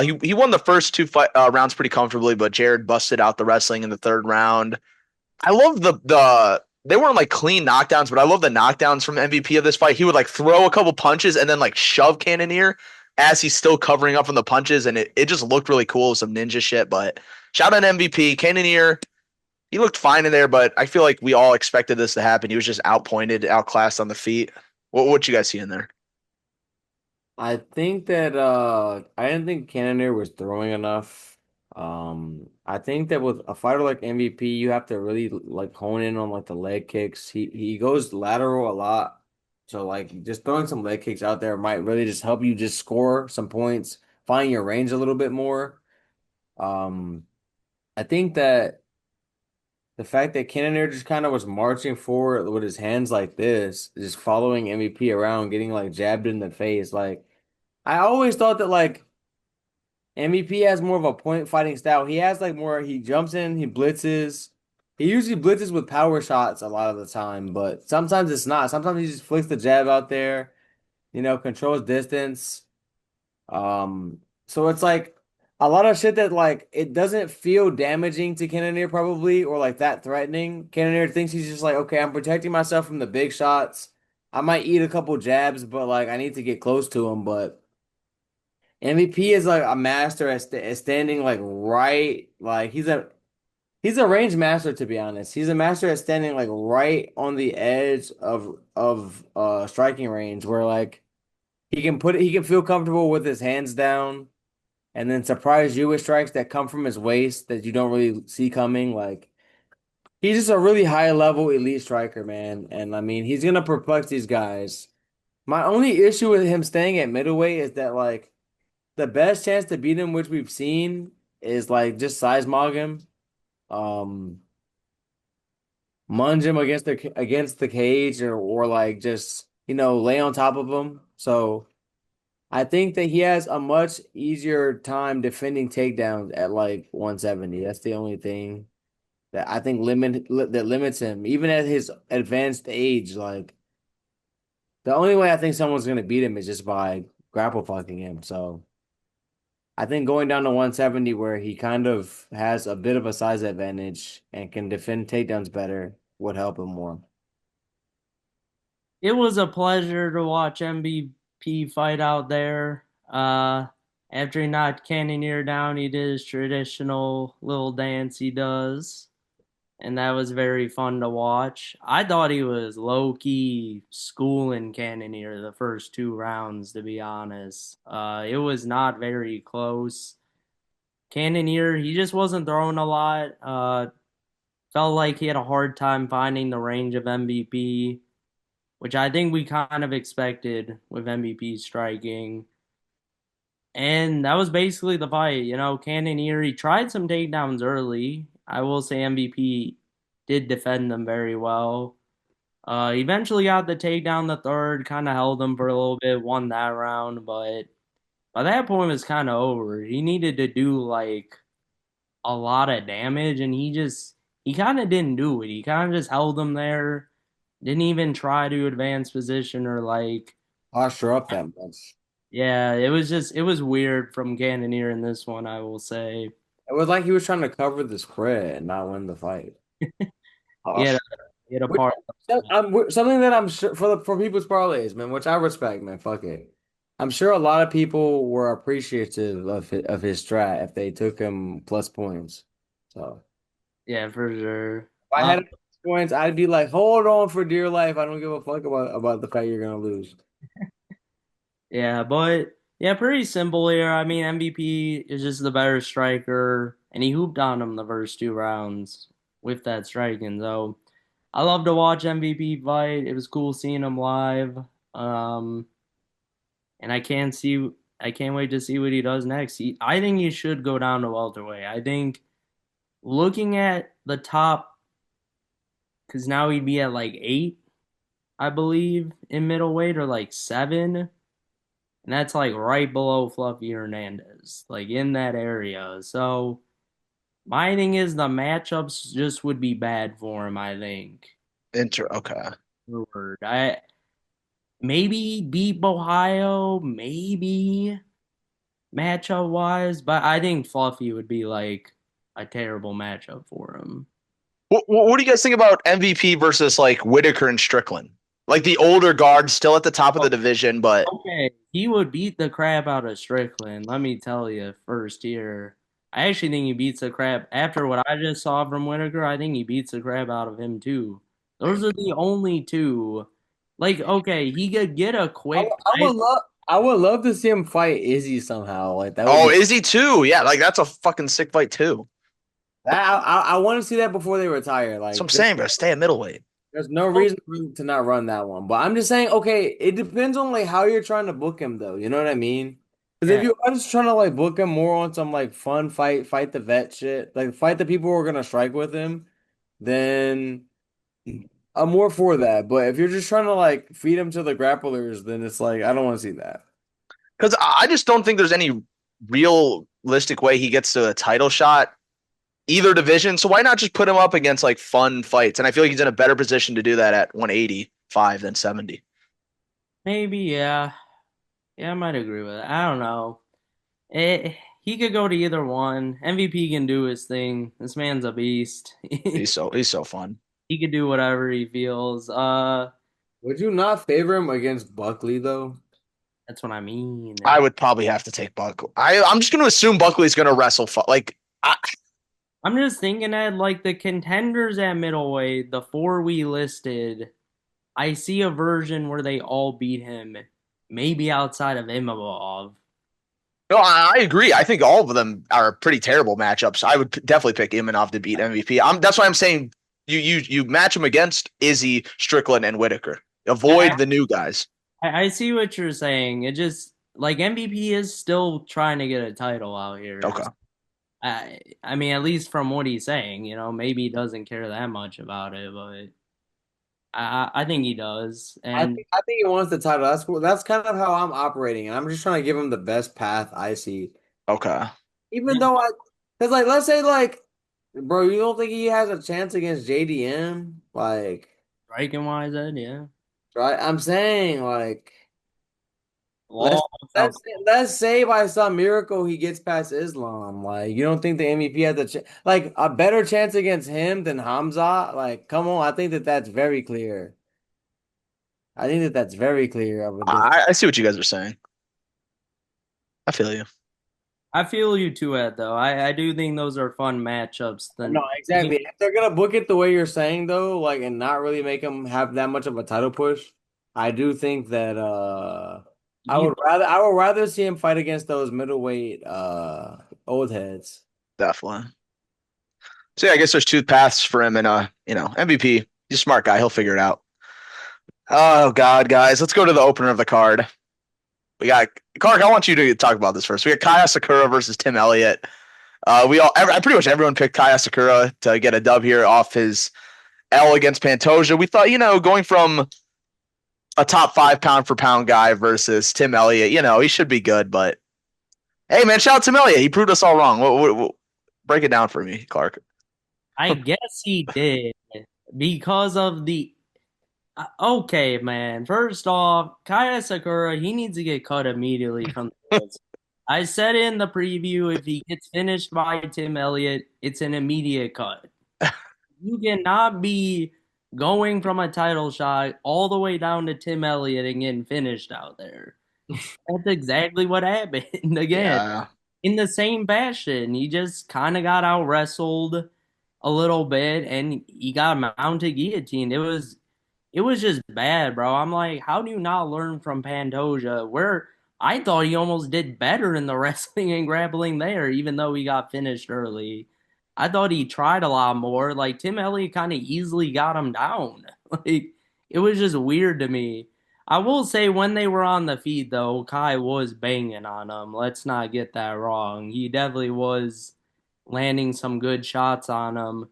He won the first 2 rounds pretty comfortably, but Jared busted out the wrestling in the third round. I love the they weren't like clean knockdowns, but I love the knockdowns from MVP of this fight. He would like throw a couple punches and then like shove Cannonier as he's still covering up from the punches, and it just looked really cool, some ninja shit. But shout out MVP Cannonier. He looked fine in there, but I feel like we all expected this to happen. He was just outpointed, outclassed on the feet. What you guys see in there? I think that I didn't think Cannonier was throwing enough. I think that with a fighter like MVP, you have to really like hone in on like the leg kicks. He goes lateral a lot. So like just throwing some leg kicks out there might really just help you just score some points, find your range a little bit more. Um, I think that the fact that Cannonier just kind of was marching forward with his hands like this, just following MVP around, getting like jabbed in the face, like I always thought that like MVP has more of a point fighting style. He has like more, he jumps in, he blitzes. He usually blitzes with power shots a lot of the time, but sometimes it's not. Sometimes he just flicks the jab out there, controls distance. So it's like a lot of shit that like it doesn't feel damaging to Cannonier probably or like that threatening. Cannonier thinks he's just like, okay, I'm protecting myself from the big shots. I might eat a couple jabs, but like I need to get close to him. But MVP is like a master at standing like right, like he's a range master to be honest. He's a master at standing like right on the edge of striking range where like he can feel comfortable with his hands down and then surprise you with strikes that come from his waist that you don't really see coming. Like he's just a really high level elite striker, man. And I mean, he's gonna perplex these guys. My only issue with him staying at middleweight is that like the best chance to beat him, which we've seen, is like just size mog him, um, munge him against the cage or like just lay on top of him. So. I think that he has a much easier time defending takedowns at like 170. That's the only thing that I think that limits him, even at his advanced age. Like the only way I think someone's gonna beat him is just by grapple fucking him. So I think going down to 170, where he kind of has a bit of a size advantage and can defend takedowns better, would help him more. It was a pleasure to watch MVP fight out there. After he knocked Cannonier down, he did his traditional little dance he does, and that was very fun to watch. I thought he was low key schooling Cannonier the first 2 rounds, to be honest. It was not very close. Cannonier, he just wasn't throwing a lot. Felt like he had a hard time finding the range of MVP, which I think we kind of expected with MVP striking. And that was basically the fight. Cannonier, he tried some takedowns early. I will say MVP did defend them very well. Eventually got the takedown the third, kind of held him for a little bit, won that round, but by that point it was kind of over. He needed to do like a lot of damage, and he kind of didn't do it. He kind of just held him there, didn't even try to advance position or like, Posture up that much. yeah, it was weird from Cannonier in this one, I will say. It was like he was trying to cover the spread and not win the fight. Yeah, Posture. get a Which, part. something that I'm sure for people's parlays, man, which I respect, man. Fuck it. I'm sure a lot of people were appreciative of his strat if they took him plus points. So Yeah, for sure. if I had him plus points, I'd be like, hold on for dear life. I don't give a fuck about the fact you're gonna lose. Yeah, but yeah, pretty simple here. I mean, MVP is just the better striker, and he hooped on him the first 2 rounds with that striking. So I love to watch MVP fight. It was cool seeing him live. Um, and I can't wait to see what he does next. I think he should go down to welterweight. I think looking at the top, because now he'd be at like 8, I believe, in middleweight or like 7. And that's like right below Fluffy Hernandez, like in that area. So my thing is the matchups just would be bad for him, I think. Okay. Forward. I maybe beat Ohio, maybe matchup wise, but I think Fluffy would be like a terrible matchup for him. What do you guys think about MVP versus like Whitaker and Strickland? Like the older guard, still at the top of the division, but Okay, he would beat the crap out of Strickland. Let me tell you, first year. I actually think he beats the crap after what I just saw from Whitaker. I think he beats the crap out of him too. Those are the only two. Like, okay, he could get a quick. I would love to see him fight Izzy somehow. Like that would oh, be. is he too? Yeah, like that's a fucking sick fight too. I want to see that before they retire. That's what I'm Like saying, bro. Stay at middleweight. there's no reason to not run that one. But I'm just saying, okay, it depends on like how you're trying to book him though. You know what I mean? Because if Yeah, you are just trying to like book him more on some like fun fight the vet shit, like fight the people who are gonna strike with him, then I'm more for that. But if you're just trying to like feed him to the grapplers, then it's like I don't want to see that. Because I just don't think there's any realistic way he gets to a title shot either division. So why not just put him up against like fun fights? And I feel like he's in a better position to do that at 185 than 70. maybe, yeah. Yeah, I might agree with it. I don't know. It, he could go to either one. MVP can do his thing. This man's a beast. He's so fun. He could do whatever he feels. Would you not favor him against Buckley though? That's what I mean. I would probably have to take Buckley. I'm just going to assume Buckley's going to wrestle. I'm just thinking that like the contenders at middleweight, the four we listed, I see a version where they all beat him, maybe outside of Imavov. No, I agree. I think all of them are pretty terrible matchups. I would definitely pick Imanov to beat MVP. That's why I'm saying you match him against Izzy, Strickland, and Whitaker. Avoid the new guys. I see what you're saying. It just like MVP is still trying to get a title out here. Okay. I mean, at least from what he's saying, maybe he doesn't care that much about it, but I think he does. And I think he wants the title. That's kind of how I'm operating, and I'm just trying to give him the best path I see. Okay. Even though because like let's say like, bro, you don't think he has a chance against JDM? Like, striking wise, yeah. right? I'm saying like, let's Well, let's say by some miracle he gets past Islam. Like, you don't think the MVP has like a better chance against him than Hamza? Like, come on, I think that's very clear. I think that's very clear. I see what you guys are saying. I feel you. I feel you too, Ed, though. I do think those are fun matchups. No, exactly. If they're gonna book it the way you're saying though, like, and not really make him have that much of a title push, I do think that I would rather see him fight against those middleweight old heads. Definitely. So yeah, I guess there's two paths for him, and MVP. He's a smart guy. He'll figure it out. Oh God, guys, let's go to the opener of the card. We got Clark. I want you to talk about this first. We got Kaya Sakura versus Tim Elliott. Pretty much everyone picked Kaya Sakura to get a dub here off his L against Pantoja. We thought, going from a top 5 pound for pound guy versus Tim Elliott, he should be good. But hey, man, shout out to Tim Elliott. He proved us all wrong. Break it down for me, Clark. I guess he did because of the. Okay, man. First off, Kaya Sakura, he needs to get cut immediately from the rules. I said in the preview, if he gets finished by Tim Elliott, it's an immediate cut. You cannot be going from a title shot all the way down to Tim Elliott and getting finished out there. That's exactly what happened. Again, Yeah. in the same fashion, he just kind of got out wrestled a little bit and he got mounted guillotined. It was just bad, bro. I'm like, how do you not learn from Pantoja? Where I thought he almost did better in the wrestling and grappling there, even though he got finished early. I thought he tried a lot more. Like Tim Elliott kind of easily got him down. Like it was just weird to me. I will say when they were on the feet though, Kai was banging on him. Let's not get that wrong. He definitely was landing some good shots on him.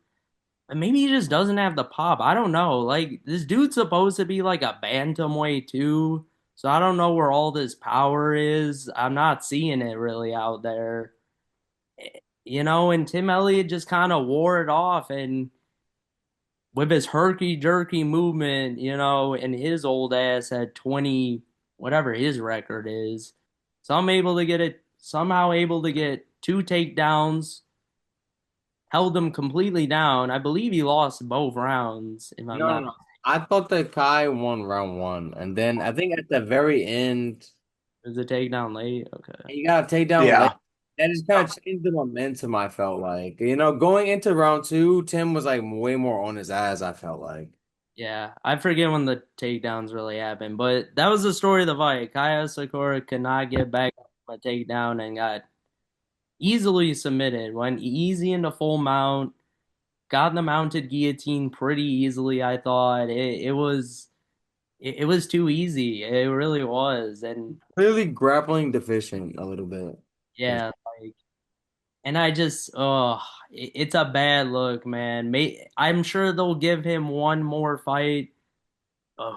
Maybe he just doesn't have the pop. I don't know. Like this dude's supposed to be like a bantamweight too, so I don't know where all this power is. I'm not seeing it really out there. And Tim Elliott just kind of wore it off, and with his herky jerky movement, and his old ass had 20, whatever his record is. So I'm somehow able to get 2 takedowns, held him completely down. I believe he lost both rounds, if I'm not. No. I thought that Kai won round 1, and then I think at the very end, It was a takedown late. Okay. you got to take down. Yeah. That just kind of changed the momentum. I felt like, going into round 2, Tim was like way more on his ass. I felt like. Yeah, I forget when the takedowns really happened, but that was the story of the fight. Kaya Sakura could not get back on a takedown and got easily submitted. Went easy into full mount, got the mounted guillotine pretty easily. I thought it was too easy. It really was, and Clearly grappling deficient a little bit. yeah, like, and I just, it's a bad look, man. I'm sure they'll give him one more fight.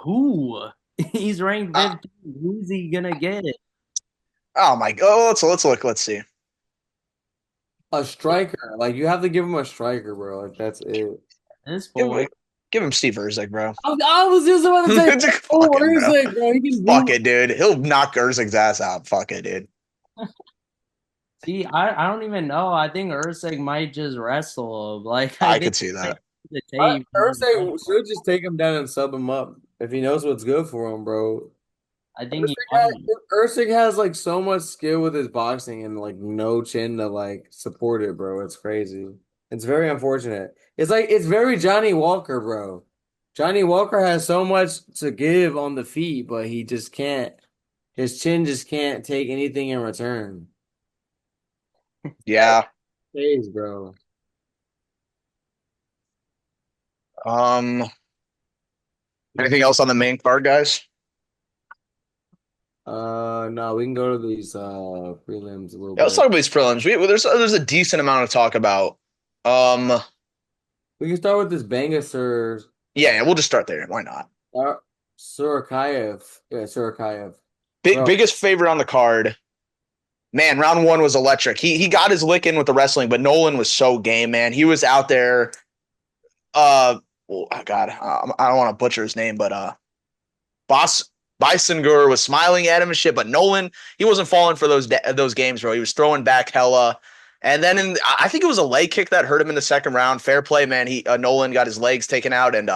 Who? He's ranked 15. Who's he gonna get? Oh my God. Let's look. Let's see. A striker, like you have to give him a striker, bro. Like that's it. This point, Give him Steve Erzik, bro. I was just about to say, Fuck it, where is bro. it, bro? He can Fuck it, dude. He'll knock Erzik's ass out. Fuck it, dude. See, I don't even know. I think Usyk might just wrestle him. Like I I think could see he might that. the tape. Ursay should just take him down and sub him up if he knows what's good for him, bro. I think he might. Usyk has like so much skill with his boxing and like no chin to like support it, bro. It's crazy. It's very unfortunate. It's very Johnny Walker, bro. Johnny Walker has so much to give on the feet, but he just can't. His chin just can't take anything in return. Yeah. Days, bro. Um, anything else on the main card, guys? No, we can go to these prelims a little Yeah, let's bit. talk about these prelims. There's a decent amount to talk about. Um, We can start with this Bangasur yeah, we'll just start there. Why not? uh, Surakayev. Yeah, Surakayev. Big Bro, biggest favorite on the card. Man, round one was electric. He got his lick in with the wrestling, but Nolan was so game, man. He was out there. Oh, God, I don't want to butcher his name, but Boss Bisengur was smiling at him and shit. But Nolan, he wasn't falling for those games, bro. He was throwing back hella. And then I think it was a leg kick that hurt him in the second round. Fair play, man. He Nolan got his legs taken out and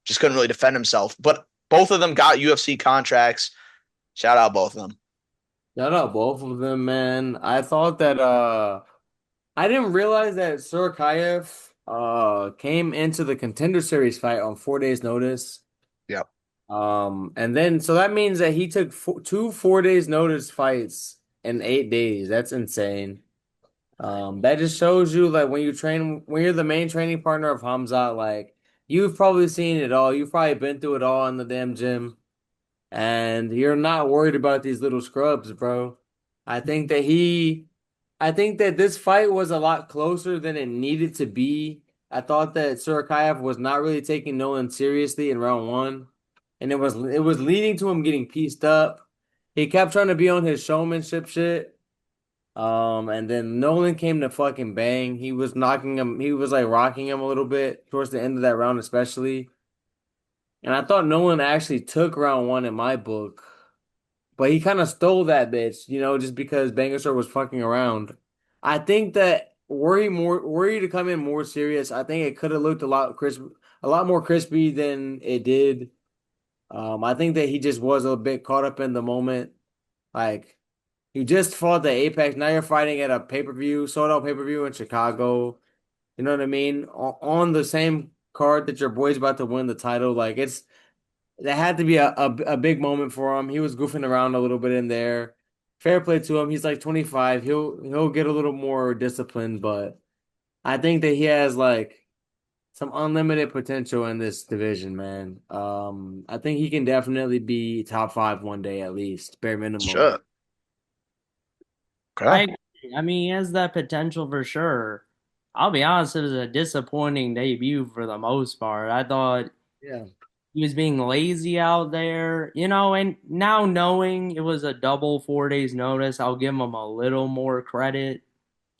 just couldn't really defend himself. But both of them got UFC contracts. Shout out both of them. shout out both of them, man. I thought that I didn't realize that Surakayev came into the Contender Series fight on 4 days notice. Yep. And then so that means that he took two 4 days notice fights in 8 days. That's insane. That just shows you like when you're the main training partner of Khamzat, like you've probably seen it all. You've probably been through it all in the damn gym, and you're not worried about these little scrubs, bro. I think that he, I think that this fight was a lot closer than it needed to be. I thought that Surakayev was not really taking Nolan seriously in round one, and it was leading to him getting pieced up. He kept trying to be on his showmanship shit. And then Nolan came to fucking bang. He was knocking him, he was like rocking him a little bit towards the end of that round, especially. And I thought Nolan actually took round one in my book, but he kind of stole that bitch, just because Bangasur was fucking around. I think that were he to come in more serious, I think it could have looked a lot more crispy than it did. I think that he just was a bit caught up in the moment. Like, you just fought the Apex. Now you're fighting at a pay-per-view, sold out pay-per-view in Chicago. You know what I mean? On the same card that your boy's about to win the title. Like that had to be a big moment for him. He was goofing around a little bit in there. Fair play to him. He's like 25. He'll get a little more disciplined, but I think that he has like some unlimited potential in this division, man. I think he can definitely be top five one day at least, bare minimum. Shit. Okay. I agree. I mean, he has that potential for sure. I'll be honest, it was a disappointing debut for the most part. I thought Yeah. he was being lazy out there, and now knowing it was a double 4 days notice, I'll give him a little more credit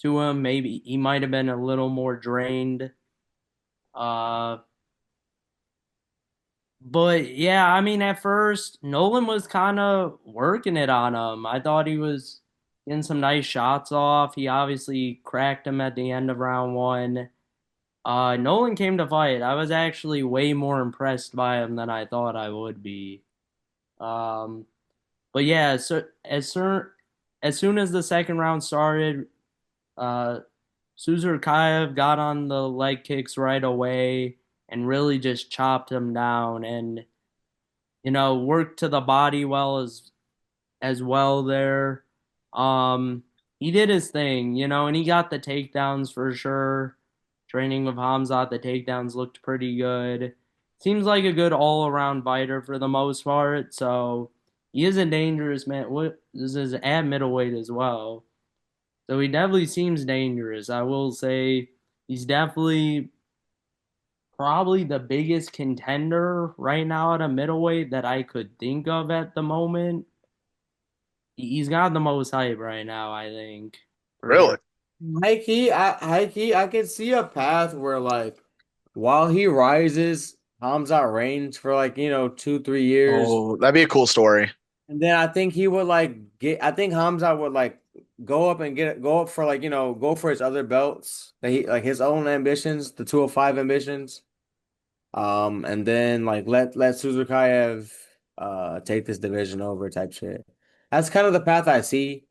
to him. Maybe he might have been a little more drained. Uh, but yeah, I mean, at first, Nolan was kind of working it on him. I thought he was getting some nice shots off. He obviously cracked him at the end of round one. Nolan came to fight. I was actually way more impressed by him than I thought I would be. Um, but yeah, so as soon as the second round started, uh, Suzurkayev got on the leg kicks right away and really just chopped him down and worked to the body well as well there. Um, he did his thing, and he got the takedowns for sure. Training with Hamzat, the takedowns looked pretty good. Seems like a good all-around fighter for the most part. So he is a dangerous man. What this is at middleweight as well. So he definitely seems dangerous. I will say he's definitely probably the biggest contender right now at a middleweight that I could think of at the moment. He's got the most hype right now, I think, for Really? sure. I can see a path where like while he rises, Hamzat reigns for like 2-3 years, Oh, that'd be a cool story. and then I think he would like I think Hamzat would like go up for like, go for his other belts that he like his own ambitions, the 205 ambitions. And then like let Suzukayev take this division over type shit. That's kind of the path I see.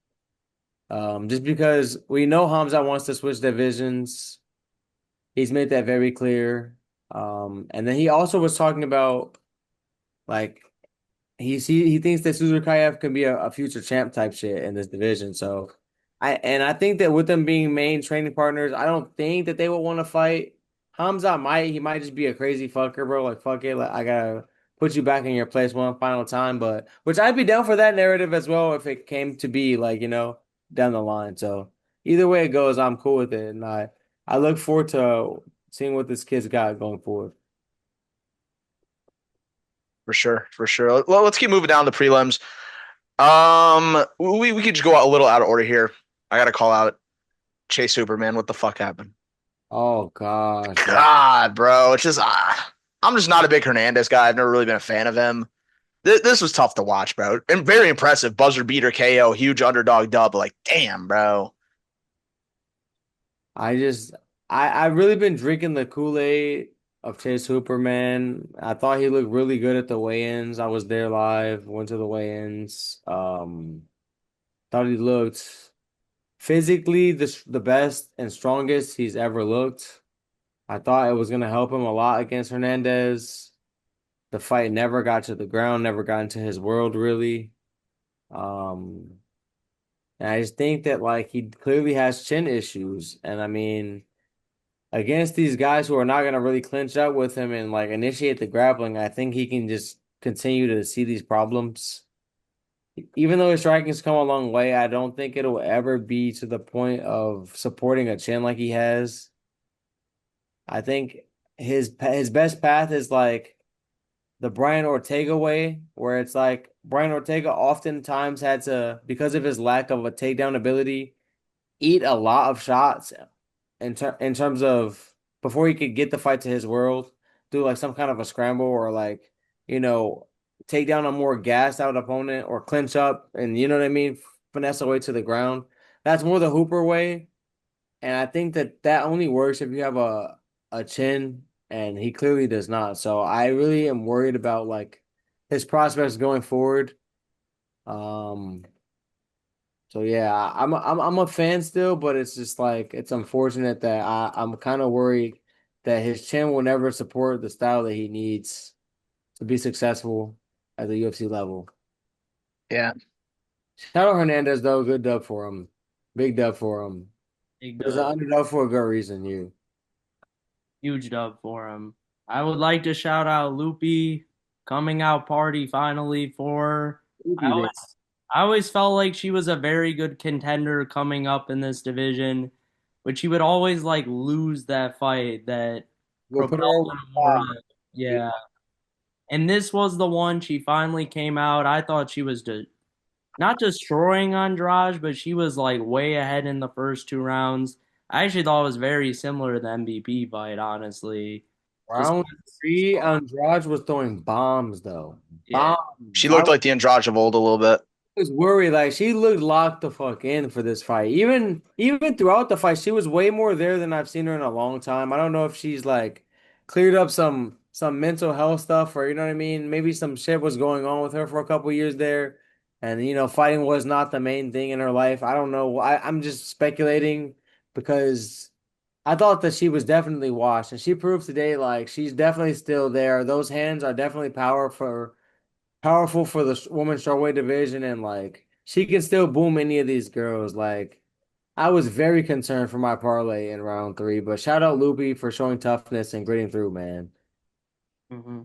Just because we know Hamza wants to switch divisions. He's made that very clear. And then he also was talking about like he thinks that Suzukayev can be a future champ type shit in this division. So I think that with them being main training partners, I don't think that they will want to fight. Hamza might just be a crazy fucker, bro. Like fuck it, like I gotta put you back in your place one final time. But which I'd be down for that narrative as well if it came to be like, down the line. So either way it goes, I'm cool with it. And I look forward to seeing what this kid's got going forward. For sure, for sure. Well, let's keep moving down the prelims. We could just go out a little out of order here. I gotta call out Chase Superman. What the fuck happened? Oh gosh, bro. God, bro, it's just I'm just not a big Hernandez guy. I've never really been a fan of him. This was tough to watch, bro, and very impressive. Buzzer beater KO, huge underdog dub. Like, damn, bro. I just I've really been drinking the Kool-Aid of Chase Hooper, man. I thought he looked really good at the weigh-ins. I was there live, went to the weigh-ins. Thought he looked physically the best and strongest he's ever looked. I thought it was gonna help him a lot against Hernandez. The fight never got to the ground, never got into his world really. Um, and I just think that like he clearly has chin issues. And I mean, against these guys who are not gonna really clinch up with him and like initiate the grappling, I think he can just continue to see these problems. Even though his striking's come a long way, I don't think it'll ever be to the point of supporting a chin like he has. I think his best path is like the Brian Ortega way, where it's like Brian Ortega oftentimes had to, because of his lack of a takedown ability, eat a lot of shots in terms of before he could get the fight to his world, do like some kind of a scramble or like, you know, take down a more gassed out opponent or clinch up and you know what I mean, finesse away to the ground. That's more the Hooper way, and I think that that only works if you have a chin, and he clearly does not. So I really am worried about like his prospects going forward. Um, so yeah, I'm a fan still, but it's just like it's unfortunate that I'm kind of worried that his chin will never support the style that he needs to be successful at the UFC level. Yeah, Shout out Hernandez though, good dub for him, big dub for him. Big It was an dub. underdog for a good reason. You, Huge dub for him. I would like to shout out Loopy coming out party finally for her. I man. always I always felt like she was a very good contender coming up in this division, but she would always like lose that fight that Go put her propelled over her the more top. to, yeah. And this was the one she finally came out. I thought she was not destroying Andrade, but she was like way ahead in the first two rounds. I actually thought it was very similar to the MVP fight, honestly. Just Round three, Andrade was throwing bombs though. yeah. Bombs. she looked like the Andrade of old a little bit. Was worried. Like she looked locked the fuck in for this fight. Even throughout the fight, she was way more there than I've seen her in a long time. I don't know if she's like cleared up some mental health stuff or you know what I mean. Maybe some shit was going on with her for a couple years there, and fighting was not the main thing in her life. I don't know. I'm just speculating because I thought that she was definitely washed, and she proved today like she's definitely still there. Those hands are definitely powerful for the women's strawweight division, and like she can still boom any of these girls. Like I was very concerned for my parlay in round three, but shout out Loopy for showing toughness and gritting through, man. Hmm.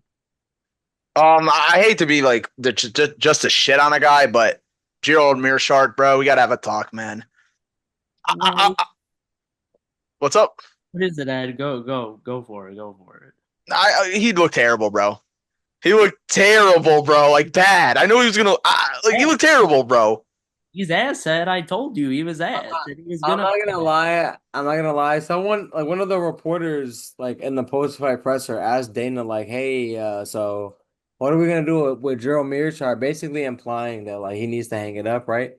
I hate to be like just a shit on a guy, but Gerald Mearshart, bro, we gotta have a talk, man. What's up? What is it, Ed? Go for it. Go for it. He looked terrible, bro. He looked terrible, bro. Like bad. I know he was gonna like he Hey, looked terrible, bro. he's ass said. I told you he was ass. And he was I'm gonna not be gonna lie. I'm not gonna lie. Someone like one of the reporters, like in the post-fight presser, asked Dana, like, "Hey, so what are we gonna do with Gerald Mearshart?" Basically implying that like he needs to hang it up, right?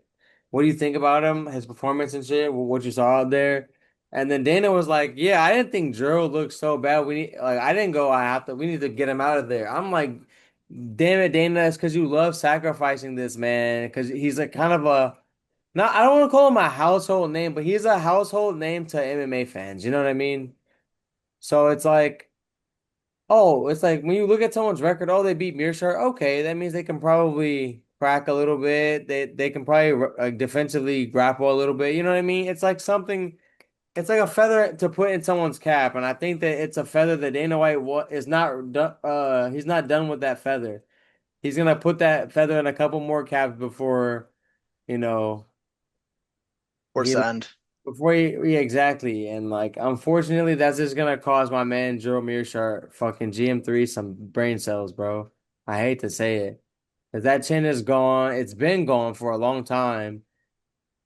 what do you think about him, his performance and shit, what you saw out there? And then Dana was like, yeah, I didn't think Drew looked so bad. I didn't go, we need to get him out of there. I'm like, damn it, Dana, it's because you love sacrificing this man. Because he's a kind of a, not, I don't want to call him a household name, but he's a household name to MMA fans. You know what I mean? So it's like when you look at someone's record, oh, they beat Mearshart. Okay, that means they can probably crack a little bit. They can probably defensively grapple a little bit. You know what I mean? It's like something. It's like a feather to put in someone's cap, and I think that it's a feather that Dana White is not done. He's not done with that feather. He's gonna put that feather in a couple more caps before you know Towards he the end. before he yeah, exactly. And like unfortunately, that's just gonna cause my man Joe Mearshart fucking GM3 some brain cells, bro. I hate to say it, but that chin is gone. It's been gone for a long time.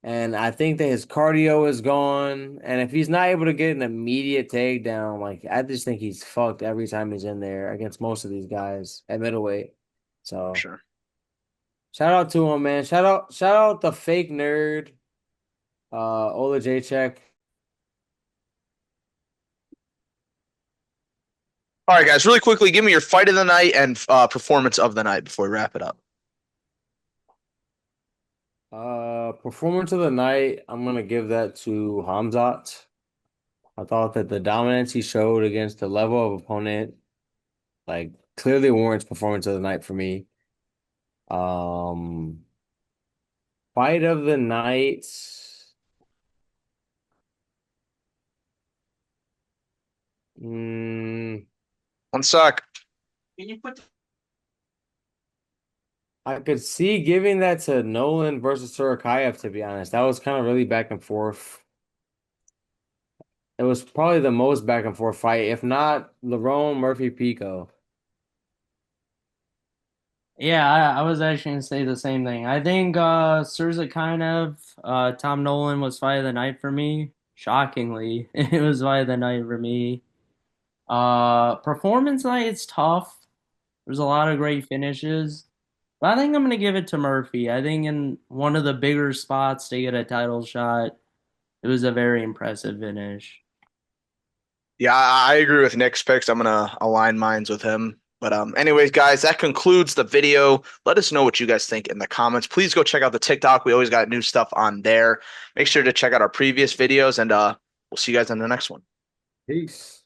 And I think that his cardio is gone. And if he's not able to get an immediate takedown, like I just think he's fucked every time he's in there against most of these guys at middleweight. For So sure. shout out to him, man. Shout out the fake nerd, Ola Jacek. All right, guys, really quickly, give me your fight of the night and performance of the night before we wrap it up. Performance of the night, I'm gonna give that to Khamzat. I thought that the dominance he showed against the level of opponent, like clearly warrants performance of the night for me. Um, Fight of the night. Mm, One sec. I could see giving that to Nolan versus Surakayev, to be honest. That was kind of really back and forth. It was probably the most back and forth fight, if not Lerone Murphy Pico. Yeah, I was actually gonna say the same thing. I think Surza kind of Tom Nolan was fight of the night for me. Shockingly, it was fight of the night for me. Performance night, it's tough. There's a lot of great finishes. But I think I'm gonna give it to Murphy. I think in one of the bigger spots to get a title shot, it was a very impressive finish. Yeah, I agree with Nick's picks. I'm gonna align mines with him. But anyways, guys, that concludes the video. Let us know what you guys think in the comments. Please go check out the TikTok. We always got new stuff on there. Make sure to check out our previous videos, and we'll see you guys in the next one. Peace.